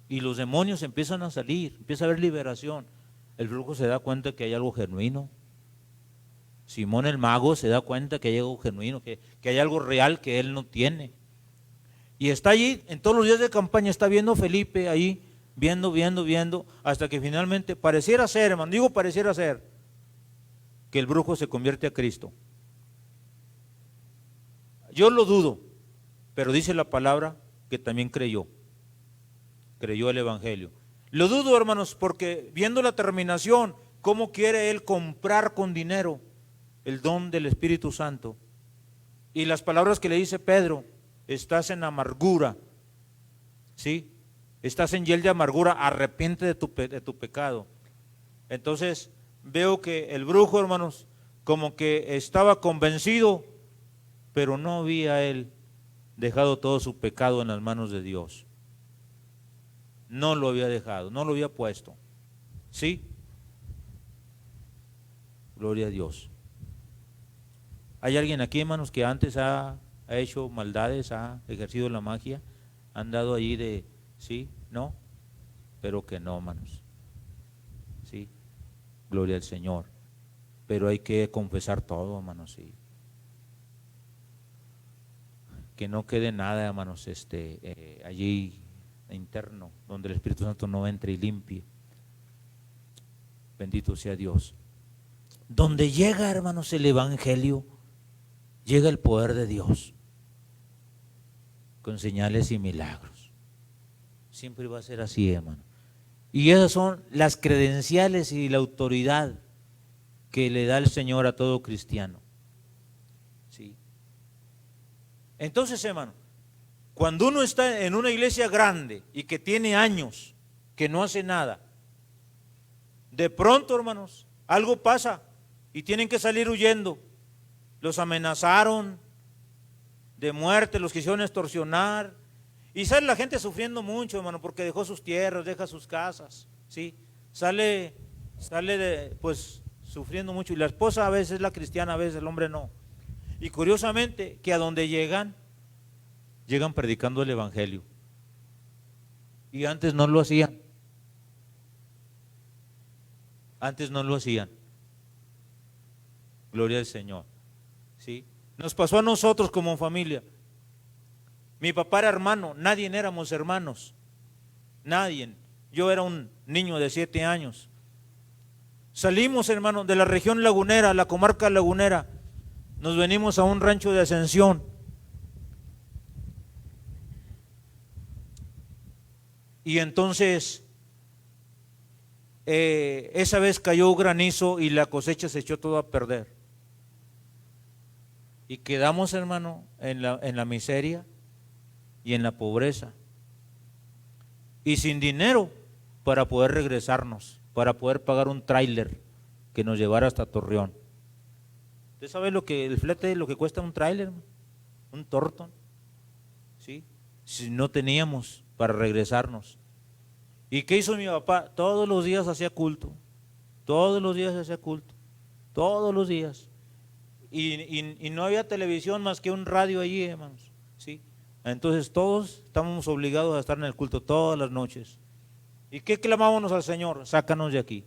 y los demonios empiezan a salir, empieza a haber liberación, el brujo se da cuenta que hay algo genuino. Simón el mago se da cuenta que hay algo genuino, que hay algo real que él no tiene. Y está allí, en todos los días de campaña, está viendo Felipe ahí, viendo, hasta que finalmente pareciera ser, hermano, digo pareciera ser, que el brujo se convierte a Cristo. Yo lo dudo, pero dice la palabra que también creyó el evangelio. Lo dudo, hermanos, porque viendo la terminación, cómo quiere él comprar con dinero el don del Espíritu Santo. Y las palabras que le dice Pedro, estás en amargura, ¿sí? Estás en hiel de amargura, arrepiente de tu pecado. Entonces veo que el brujo, hermanos, como que estaba convencido, pero no había él dejado todo su pecado en las manos de Dios. No lo había dejado, no lo había puesto, ¿sí? Gloria a Dios. ¿Hay alguien aquí, hermanos, que antes ha hecho maldades, ha ejercido la magia, ha andado allí de, sí, no? Pero que no, hermanos, ¿sí? Gloria al Señor. Pero hay que confesar todo, hermanos, sí. Que no quede nada, hermanos, allí interno, donde el Espíritu Santo no entre y limpie. Bendito sea Dios. Donde llega, hermanos, el evangelio, llega el poder de Dios, con señales y milagros. Siempre va a ser así, hermano. Y esas son las credenciales y la autoridad que le da el Señor a todo cristiano, ¿sí? Entonces, hermano, cuando uno está en una iglesia grande y que tiene años que no hace nada, de pronto, hermanos, algo pasa y tienen que salir huyendo. Los amenazaron de muerte, los quisieron extorsionar. Y sale la gente sufriendo mucho, hermano, porque dejó sus tierras, deja sus casas, ¿sí? Sale pues sufriendo mucho. Y la esposa a veces es la cristiana, a veces el hombre no. Y curiosamente, que a donde llegan predicando el evangelio. Y antes no lo hacían. Antes no lo hacían. Gloria al Señor, ¿sí? Nos pasó a nosotros como familia. Mi papá era hermano, nadie éramos hermanos. Nadie. Yo era un niño de 7 años. Salimos, hermano, de la región lagunera, la comarca lagunera. Nos venimos a un rancho de Ascensión. Y entonces, esa vez cayó granizo y la cosecha se echó todo a perder. Y quedamos, hermano, en la miseria y en la pobreza. Y sin dinero para poder regresarnos, para poder pagar un tráiler que nos llevara hasta Torreón. ¿Usted sabe el flete, lo que cuesta un tráiler? Un Torton, ¿sí? si no teníamos para regresarnos. ¿Y qué hizo mi papá? Todos los días hacía culto, todos los días hacía culto, todos los días. Y no había televisión más que un radio allí, hermanos, ¿sí? Entonces todos estábamos obligados a estar en el culto todas las noches. ¿Y qué clamábamos al Señor? Sácanos de aquí,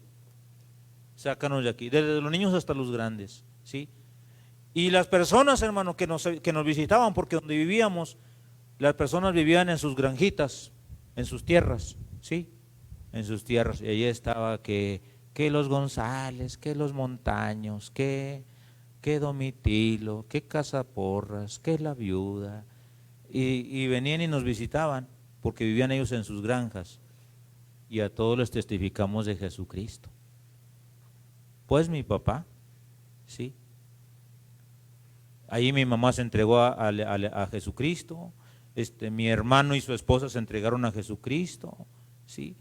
sácanos de aquí, desde los niños hasta los grandes, ¿sí? Y las personas, hermanos, que nos visitaban, porque donde vivíamos, las personas vivían en sus granjitas, en sus tierras, ¿sí? En sus tierras. Y allí estaba que los González, que los Montaños, que Domitilo, que Casaporras, que la Viuda. Y venían y nos visitaban, porque vivían ellos en sus granjas. Y a todos les testificamos de Jesucristo. Pues mi papá, ¿sí? Ahí mi mamá se entregó a Jesucristo, mi hermano y su esposa se entregaron a Jesucristo, ¿sí?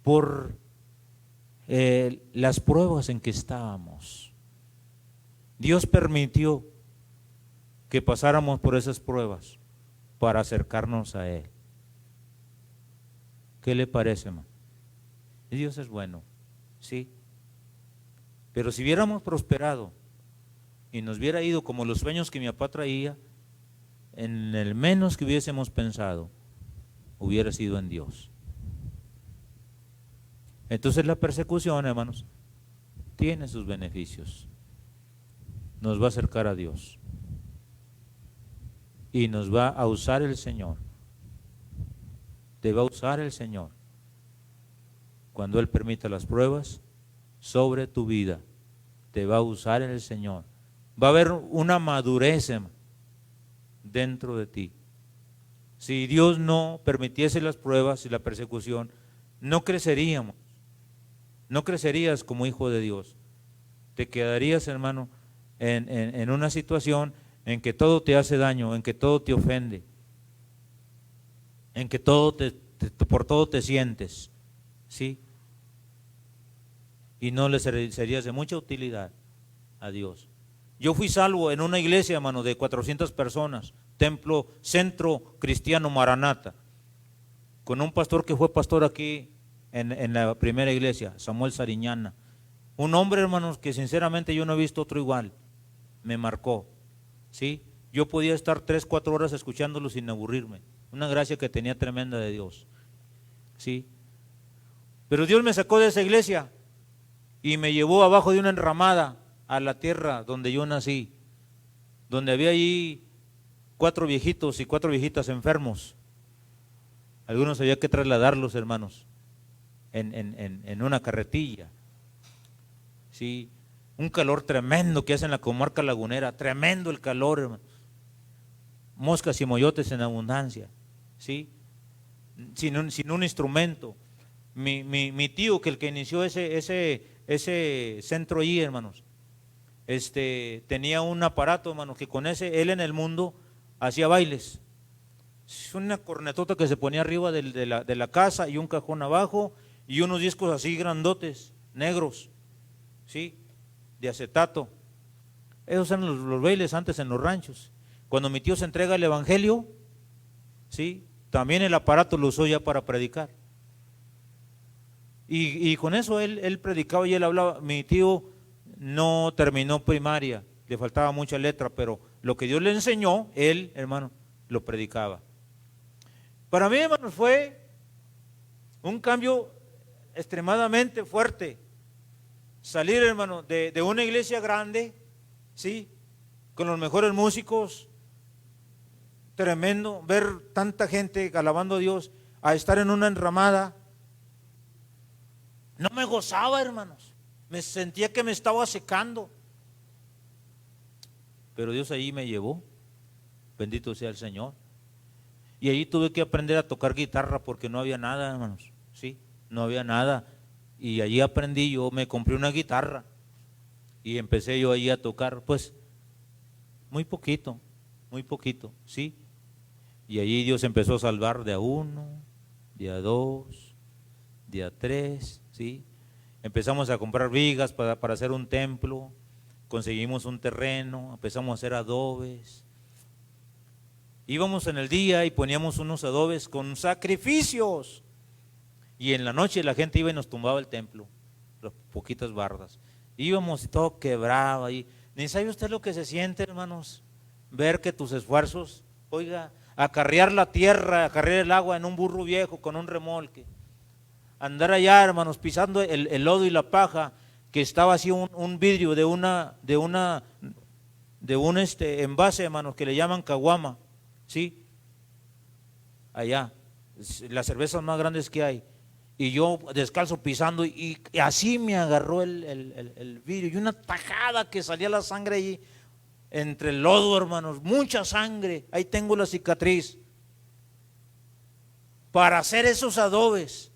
Por las pruebas en que estábamos. Dios permitió que pasáramos por esas pruebas para acercarnos a Él. ¿Qué le parece, hermano? Dios es bueno, ¿sí? Pero si hubiéramos prosperado y nos hubiera ido como los sueños que mi papá traía, en el menos que hubiésemos pensado, hubiera sido en Dios. Entonces la persecución, hermanos, tiene sus beneficios. Nos va a acercar a Dios y nos va a usar el Señor. Te va a usar el Señor cuando Él permita las pruebas sobre tu vida. Te va a usar el Señor. Va a haber una madurez dentro de ti. Si Dios no permitiese las pruebas y la persecución, no creceríamos. No crecerías como hijo de Dios. Te quedarías, hermano, en una situación en que todo te hace daño, en que todo te ofende, en que todo por todo te sientes, ¿sí? Y no le serías de mucha utilidad a Dios. Yo fui salvo en una iglesia, hermano, de 400 personas, templo Centro Cristiano Maranata, con un pastor que fue pastor aquí en la primera iglesia, Samuel Sariñana. Un hombre, hermanos, que sinceramente yo no he visto otro igual. Me marcó, ¿sí? Yo podía estar 3, 4 horas escuchándolo sin aburrirme. Una gracia que tenía tremenda de Dios, ¿sí? Pero Dios me sacó de esa iglesia y me llevó abajo de una enramada a la tierra donde yo nací, donde había allí 4 viejitos y 4 viejitas enfermos. Algunos había que trasladarlos, hermanos, en una carretilla, ¿sí? Un calor tremendo que hace en la comarca lagunera, tremendo el calor, hermanos. Moscas y moyotes en abundancia, ¿sí? Sin un instrumento. Mi tío, que el que inició ese centro allí, hermanos, tenía un aparato, hermanos, que con ese, él en el mundo hacía bailes. Es una cornetota que se ponía arriba de la casa y un cajón abajo y unos discos así grandotes, negros, ¿sí? De acetato. Esos eran los bailes antes en los ranchos. Cuando mi tío se entrega el evangelio, ¿sí? También el aparato lo usó ya para predicar. Y con eso él predicaba y él hablaba. Mi tío no terminó primaria, le faltaba mucha letra, pero lo que Dios le enseñó, él, hermano, lo predicaba. Para mí, hermano, fue un cambio extremadamente fuerte. Salir, hermano, de una iglesia grande, ¿sí? Con los mejores músicos, tremendo, ver tanta gente alabando a Dios, a estar en una enramada. No me gozaba, hermanos, me sentía que me estaba secando. Pero Dios allí me llevó, bendito sea el Señor. Y allí tuve que aprender a tocar guitarra porque no había nada, hermanos, ¿sí? No había nada. Y allí aprendí, yo me compré una guitarra y empecé yo allí a tocar, pues, muy poquito, ¿sí? Y allí Dios empezó a salvar de a 1, de a 2, de a 3, ¿sí? Empezamos a comprar vigas para hacer un templo, conseguimos un terreno, empezamos a hacer adobes. íbamos en el día y poníamos unos adobes con sacrificios. Y en la noche la gente iba y nos tumbaba el templo, las poquitas bardas. Íbamos y todo quebrado ahí. ¿Ni sabe usted lo que se siente, hermanos? Ver que tus esfuerzos, oiga, acarrear la tierra, acarrear el agua en un burro viejo con un remolque. Andar allá, hermanos, pisando el lodo y la paja, que estaba así un vidrio de un envase, hermanos, que le llaman caguama, ¿sí? Allá, las cervezas más grandes que hay. Y yo descalzo pisando y así me agarró el vidrio y una tajada que salía la sangre allí entre el lodo, hermanos, mucha sangre. Ahí tengo la cicatriz. Para hacer esos adobes,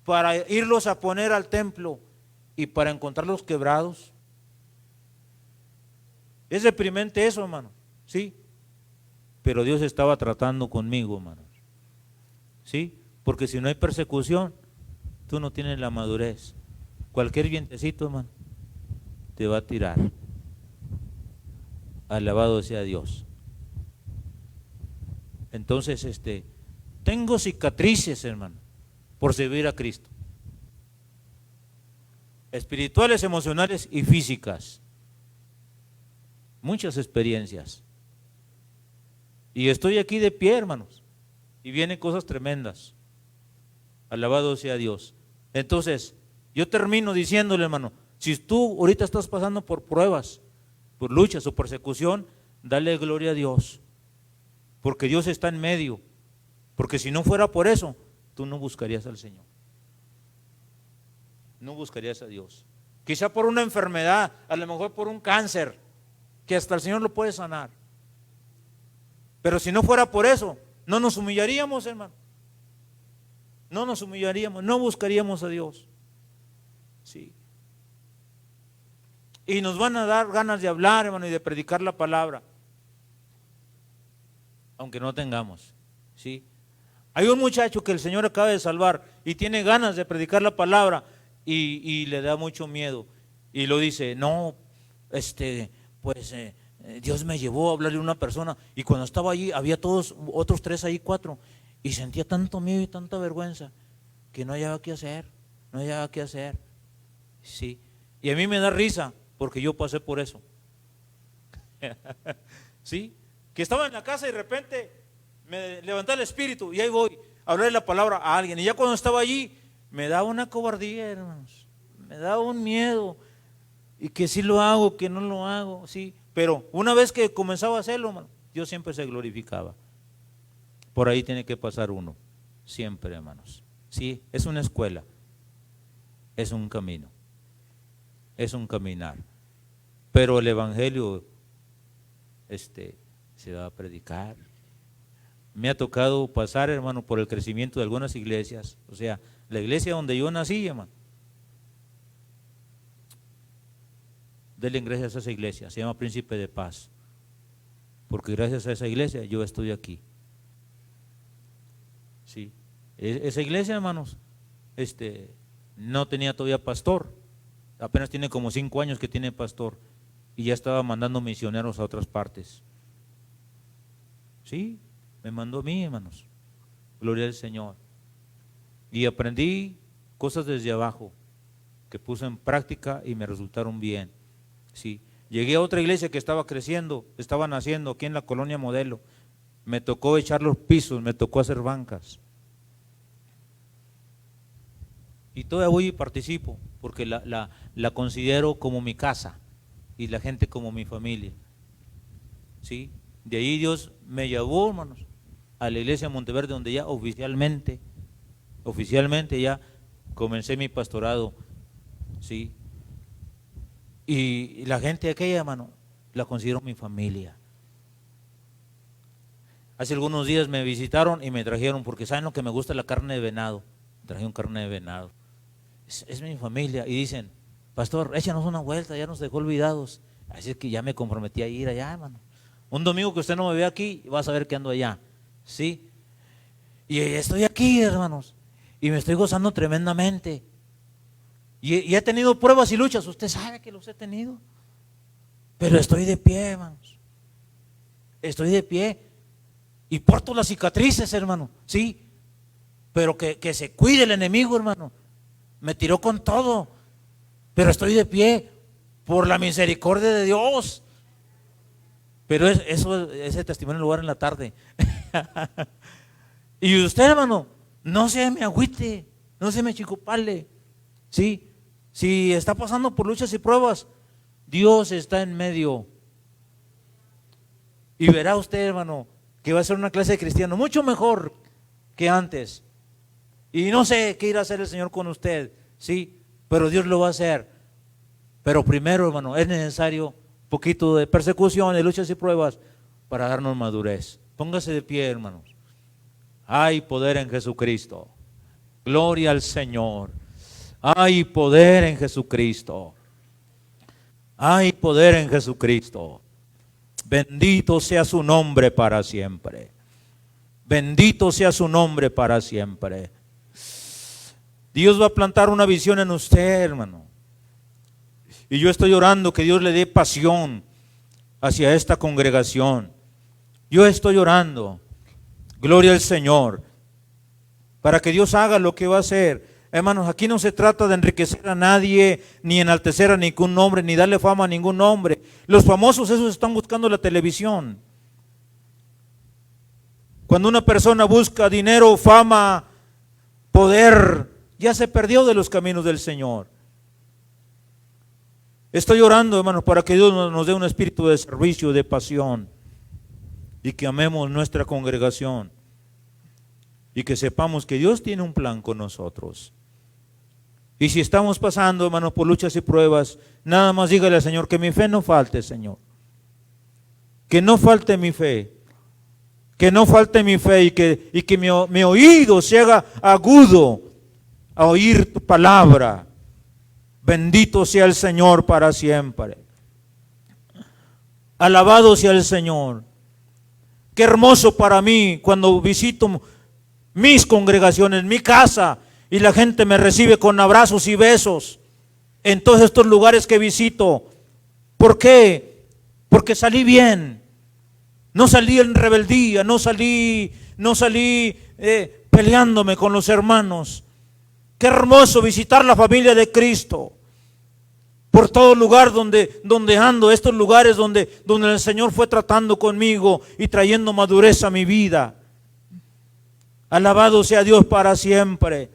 para irlos a poner al templo y para encontrarlos quebrados. Es deprimente eso, hermano, sí. Pero Dios estaba tratando conmigo, hermanos, sí. Porque si no hay persecución, tú no tienes la madurez. Cualquier vientecito, hermano, te va a tirar. Alabado sea Dios. Entonces, tengo cicatrices, hermano, por servir a Cristo. Espirituales, emocionales y físicas. Muchas experiencias. Y estoy aquí de pie, hermanos. Y vienen cosas tremendas. Alabado sea Dios. Entonces, yo termino diciéndole, hermano, si tú ahorita estás pasando por pruebas, por luchas o persecución, dale gloria a Dios. Porque Dios está en medio. Porque si no fuera por eso, tú no buscarías al Señor. No buscarías a Dios. Quizá por una enfermedad, a lo mejor por un cáncer, que hasta el Señor lo puede sanar. Pero si no fuera por eso, no nos humillaríamos, hermano. No nos humillaríamos, no buscaríamos a Dios. Sí. Y nos van a dar ganas de hablar, hermano, y de predicar la palabra. Aunque no tengamos. Sí. Hay un muchacho que el Señor acaba de salvar y tiene ganas de predicar la palabra y le da mucho miedo. Y lo dice, no, Dios me llevó a hablarle a una persona y cuando estaba allí había todos, otros 3 ahí, 4. Y sentía tanto miedo y tanta vergüenza que no hallaba qué hacer, Sí. Y a mí me da risa porque yo pasé por eso. Sí. Que estaba en la casa y de repente me levantaba el espíritu y ahí voy a hablarle la palabra a alguien. Y ya cuando estaba allí me daba una cobardía, hermanos. Me daba un miedo. Y que sí lo hago, que no lo hago, sí. Pero una vez que comenzaba a hacerlo, hermano, Dios siempre se glorificaba. Por ahí tiene que pasar uno, siempre, hermanos. Sí, es una escuela, es un camino, es un caminar. Pero el evangelio, se va a predicar. Me ha tocado pasar, hermano, por el crecimiento de algunas iglesias. O sea, la iglesia donde yo nací, hermano. Denle gracias a esa iglesia, se llama Príncipe de Paz. Porque gracias a esa iglesia yo estoy aquí. Sí. Esa iglesia, hermanos, no tenía todavía pastor. Apenas tiene como 5 años que tiene pastor. Y ya estaba mandando misioneros a otras partes. Sí, me mandó a mí, hermanos. Gloria al Señor. Y aprendí cosas desde abajo que puse en práctica y me resultaron bien. Sí. Llegué a otra iglesia que estaba creciendo, estaba naciendo aquí en la colonia Modelo. Me tocó echar los pisos, me tocó hacer bancas. Y todavía voy y participo, porque la considero como mi casa y la gente como mi familia. ¿Sí? De ahí Dios me llevó, hermanos, a la iglesia de Monteverde, donde ya oficialmente ya comencé mi pastorado. ¿Sí? Y la gente aquella, hermano, la considero mi familia. Hace algunos días me visitaron y me trajeron, porque saben lo que me gusta, la carne de venado. Me trajeron carne de venado. Es mi familia. Y dicen, pastor, échanos una vuelta, ya nos dejó olvidados. Así es que ya me comprometí a ir allá, hermano. Un domingo que usted no me ve aquí, va a saber que ando allá. ¿Sí? Y estoy aquí, hermanos. Y me estoy gozando tremendamente. Y he tenido pruebas y luchas. Usted sabe que los he tenido. Pero estoy de pie, hermanos. Estoy de pie. Y porto las cicatrices, hermano, sí. Pero que se cuide el enemigo, hermano. Me tiró con todo. Pero estoy de pie por la misericordia de Dios. Pero ese testimonio lo voy a dar en la tarde. Y usted, hermano, no se me agüite, no se me chicopale. Sí, si está pasando por luchas y pruebas, Dios está en medio. Y verá usted, hermano, que va a ser una clase de cristiano mucho mejor que antes. Y no sé qué irá a hacer el Señor con usted, sí, pero Dios lo va a hacer. Pero primero, hermano, es necesario un poquito de persecución, de luchas y pruebas para darnos madurez. Póngase de pie, hermanos. Hay poder en Jesucristo. Gloria al Señor. Hay poder en Jesucristo. Hay poder en Jesucristo. Bendito sea su nombre para siempre. Bendito sea su nombre para siempre. Dios va a plantar una visión en usted, hermano. Y yo estoy orando que Dios le dé pasión hacia esta congregación. Yo estoy orando, gloria al Señor, para que Dios haga lo que va a hacer. Hermanos, aquí no se trata de enriquecer a nadie, ni enaltecer a ningún hombre, ni darle fama a ningún hombre. Los famosos esos están buscando la televisión. Cuando una persona busca dinero, fama, poder, ya se perdió de los caminos del Señor. Estoy orando, hermanos, para que Dios nos dé un espíritu de servicio, de pasión, y que amemos nuestra congregación, y que sepamos que Dios tiene un plan con nosotros. Y si estamos pasando, hermanos, por luchas y pruebas, nada más dígale al Señor que mi fe no falte, Señor. Que no falte mi fe. Que no falte mi fe y que mi oído se haga agudo a oír tu palabra. Bendito sea el Señor para siempre. Alabado sea el Señor. Qué hermoso para mí cuando visito mis congregaciones, mi casa, y la gente me recibe con abrazos y besos en todos estos lugares que visito. ¿Por qué? Porque salí bien. No salí en rebeldía, no salí peleándome con los hermanos. Qué hermoso visitar la familia de Cristo. Por todo lugar donde ando, estos lugares donde el Señor fue tratando conmigo y trayendo madurez a mi vida. Alabado sea Dios para siempre.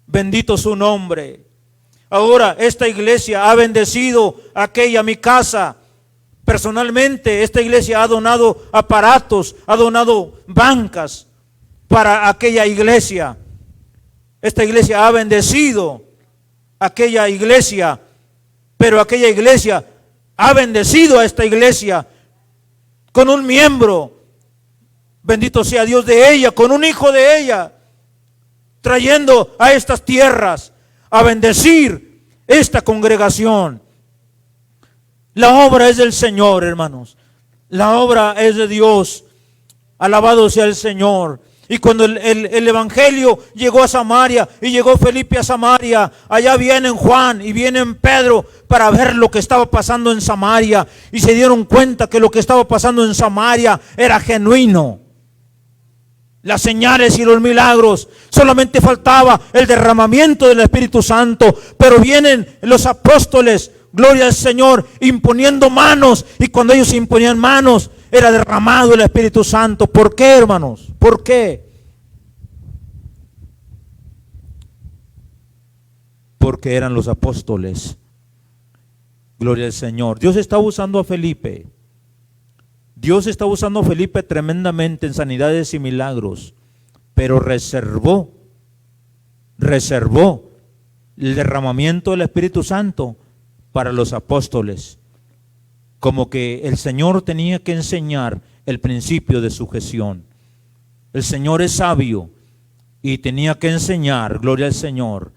Bendito su nombre. Ahora, esta iglesia ha bendecido aquella mi casa. Personalmente, esta iglesia ha donado aparatos, ha donado bancas para aquella iglesia. Esta iglesia ha bendecido aquella iglesia, pero aquella iglesia ha bendecido a esta iglesia con un miembro, bendito sea Dios, de ella, con un hijo de ella, trayendo a estas tierras a bendecir esta congregación. La obra es del Señor, hermanos. La obra es de Dios. Alabado sea el Señor. Y cuando el evangelio llegó a Samaria y llegó Felipe a Samaria, allá vienen Juan y vienen Pedro para ver lo que estaba pasando en Samaria, y se dieron cuenta que lo que estaba pasando en Samaria era genuino. Las señales y los milagros, solamente faltaba el derramamiento del Espíritu Santo, pero vienen los apóstoles, gloria al Señor, imponiendo manos, y cuando ellos imponían manos, era derramado el Espíritu Santo. ¿Por qué, hermanos? ¿Por qué? Porque eran los apóstoles. Gloria al Señor. Dios está usando a Felipe. Dios está usando a Felipe tremendamente en sanidades y milagros, pero reservó el derramamiento del Espíritu Santo para los apóstoles. Como que el Señor tenía que enseñar el principio de sujeción. El Señor es sabio y tenía que enseñar, gloria al Señor,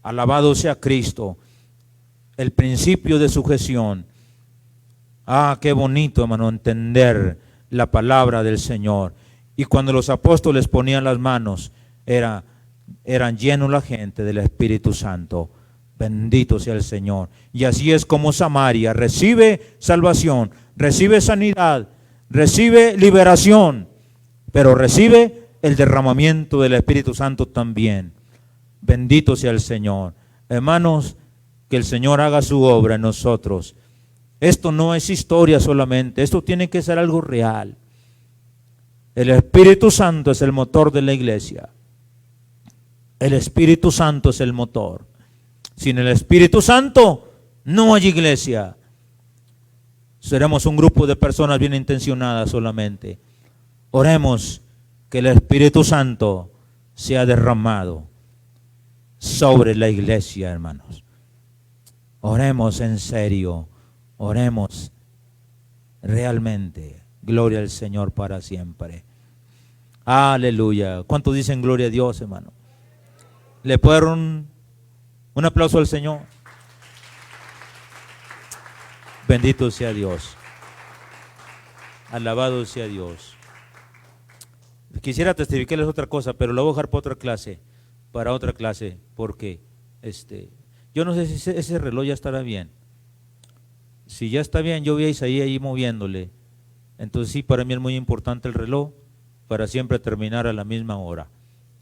alabado sea Cristo, el principio de sujeción. Ah, qué bonito, hermano, entender la palabra del Señor. Y cuando los apóstoles ponían las manos, eran llenos la gente del Espíritu Santo. Bendito sea el Señor. Y así es como Samaria recibe salvación, recibe sanidad, recibe liberación. pero recibe el derramamiento del Espíritu Santo también. Bendito sea el Señor. Hermanos, que el Señor haga su obra en nosotros. Esto no es historia solamente, esto tiene que ser algo real. El Espíritu Santo es el motor de la iglesia. El Espíritu Santo es el motor. Sin el Espíritu Santo no hay iglesia. Seremos un grupo de personas bien intencionadas solamente. Oremos que el Espíritu Santo sea derramado sobre la iglesia, hermanos. Oremos en serio, oremos realmente. Gloria al Señor para siempre. Aleluya. ¿Cuántos dicen gloria a Dios, hermano? ¿Le puedo dar un aplauso al Señor? Bendito sea Dios. Alabado sea Dios. Quisiera testificarles otra cosa, pero lo voy a dejar para otra clase, porque yo no sé si ese reloj ya estará bien. Si ya está bien, yo vi a Isaías ahí moviéndole. Entonces sí, para mí es muy importante el reloj, para siempre terminar a la misma hora.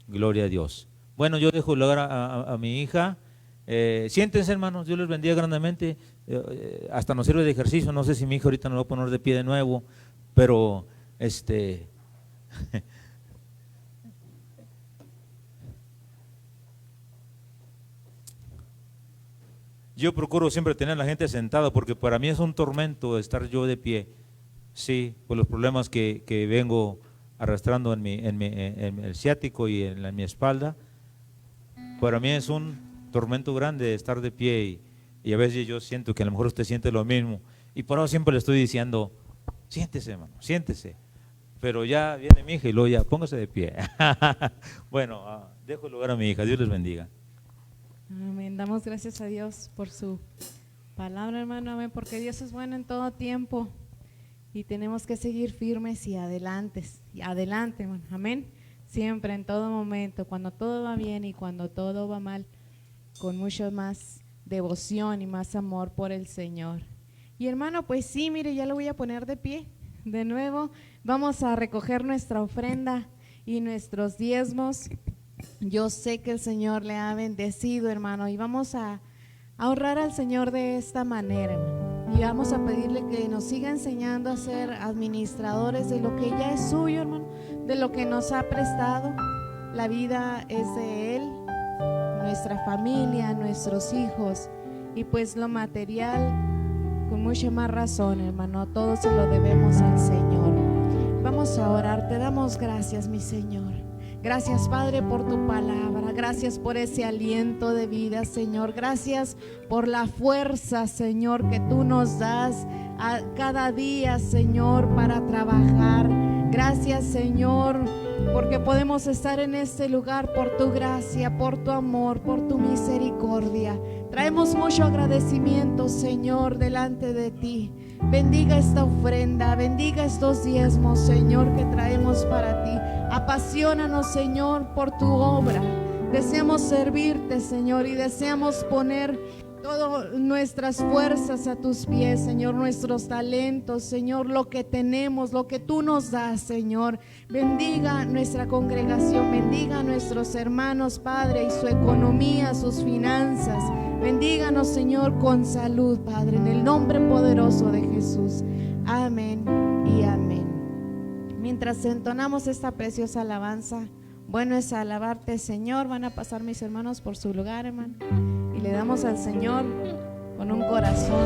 Gloria a Dios. Bueno, yo dejo lugar a mi hija. Siéntense, hermanos, Dios les bendiga grandemente. Hasta nos sirve de ejercicio. No sé si mi hija ahorita nos va a poner de pie de nuevo, pero yo procuro siempre tener a la gente sentada, porque para mí es un tormento estar yo de pie. Sí, por los problemas que vengo arrastrando en el ciático y en mi espalda. Para mí es un tormento grande estar de pie y a veces yo siento que a lo mejor usted siente lo mismo. Y por eso siempre le estoy diciendo, siéntese, hermano, siéntese. Pero ya viene mi hija y luego ya, póngase de pie. Bueno, dejo el lugar a mi hija. Dios les bendiga. Amén. Damos gracias a Dios por su palabra, hermano. Amén. Porque Dios es bueno en todo tiempo y tenemos que seguir firmes y adelante, hermano. Amén. Siempre, en todo momento, cuando todo va bien y cuando todo va mal, con mucho más devoción y más amor por el Señor. Y hermano, pues sí, mire, ya lo voy a poner de pie. De nuevo, vamos a recoger nuestra ofrenda y nuestros diezmos. Yo sé que el Señor le ha bendecido, hermano, y vamos a honrar al Señor de esta manera, hermano. Y vamos a pedirle que nos siga enseñando a ser administradores de lo que ya es suyo, hermano, de lo que nos ha prestado. La vida es de Él, nuestra familia, nuestros hijos, y pues lo material, con mucha más razón, hermano, todo se lo debemos al Señor. Vamos a orar. Te damos gracias, mi Señor. Gracias, Padre, por tu palabra. Gracias por ese aliento de vida, Señor. Gracias por la fuerza, Señor, que tú nos das a cada día, Señor, para trabajar. Gracias, Señor, porque podemos estar en este lugar por tu gracia, por tu amor, por tu misericordia. Traemos mucho agradecimiento, Señor, delante de ti. Bendiga esta ofrenda, bendiga estos diezmos, Señor, que traemos para ti. Apaciónanos, Señor, por tu obra. Deseamos servirte, Señor, y deseamos poner todas nuestras fuerzas a tus pies, Señor, nuestros talentos, Señor, lo que tenemos, lo que tú nos das, Señor. Bendiga nuestra congregación, bendiga a nuestros hermanos, Padre, y su economía, sus finanzas. Bendíganos, Señor, con salud, Padre, en el nombre poderoso de Jesús. Amén y amén. Mientras entonamos esta preciosa alabanza, bueno es alabarte, Señor. Van a pasar mis hermanos por su lugar, hermano, y le damos al Señor con un corazón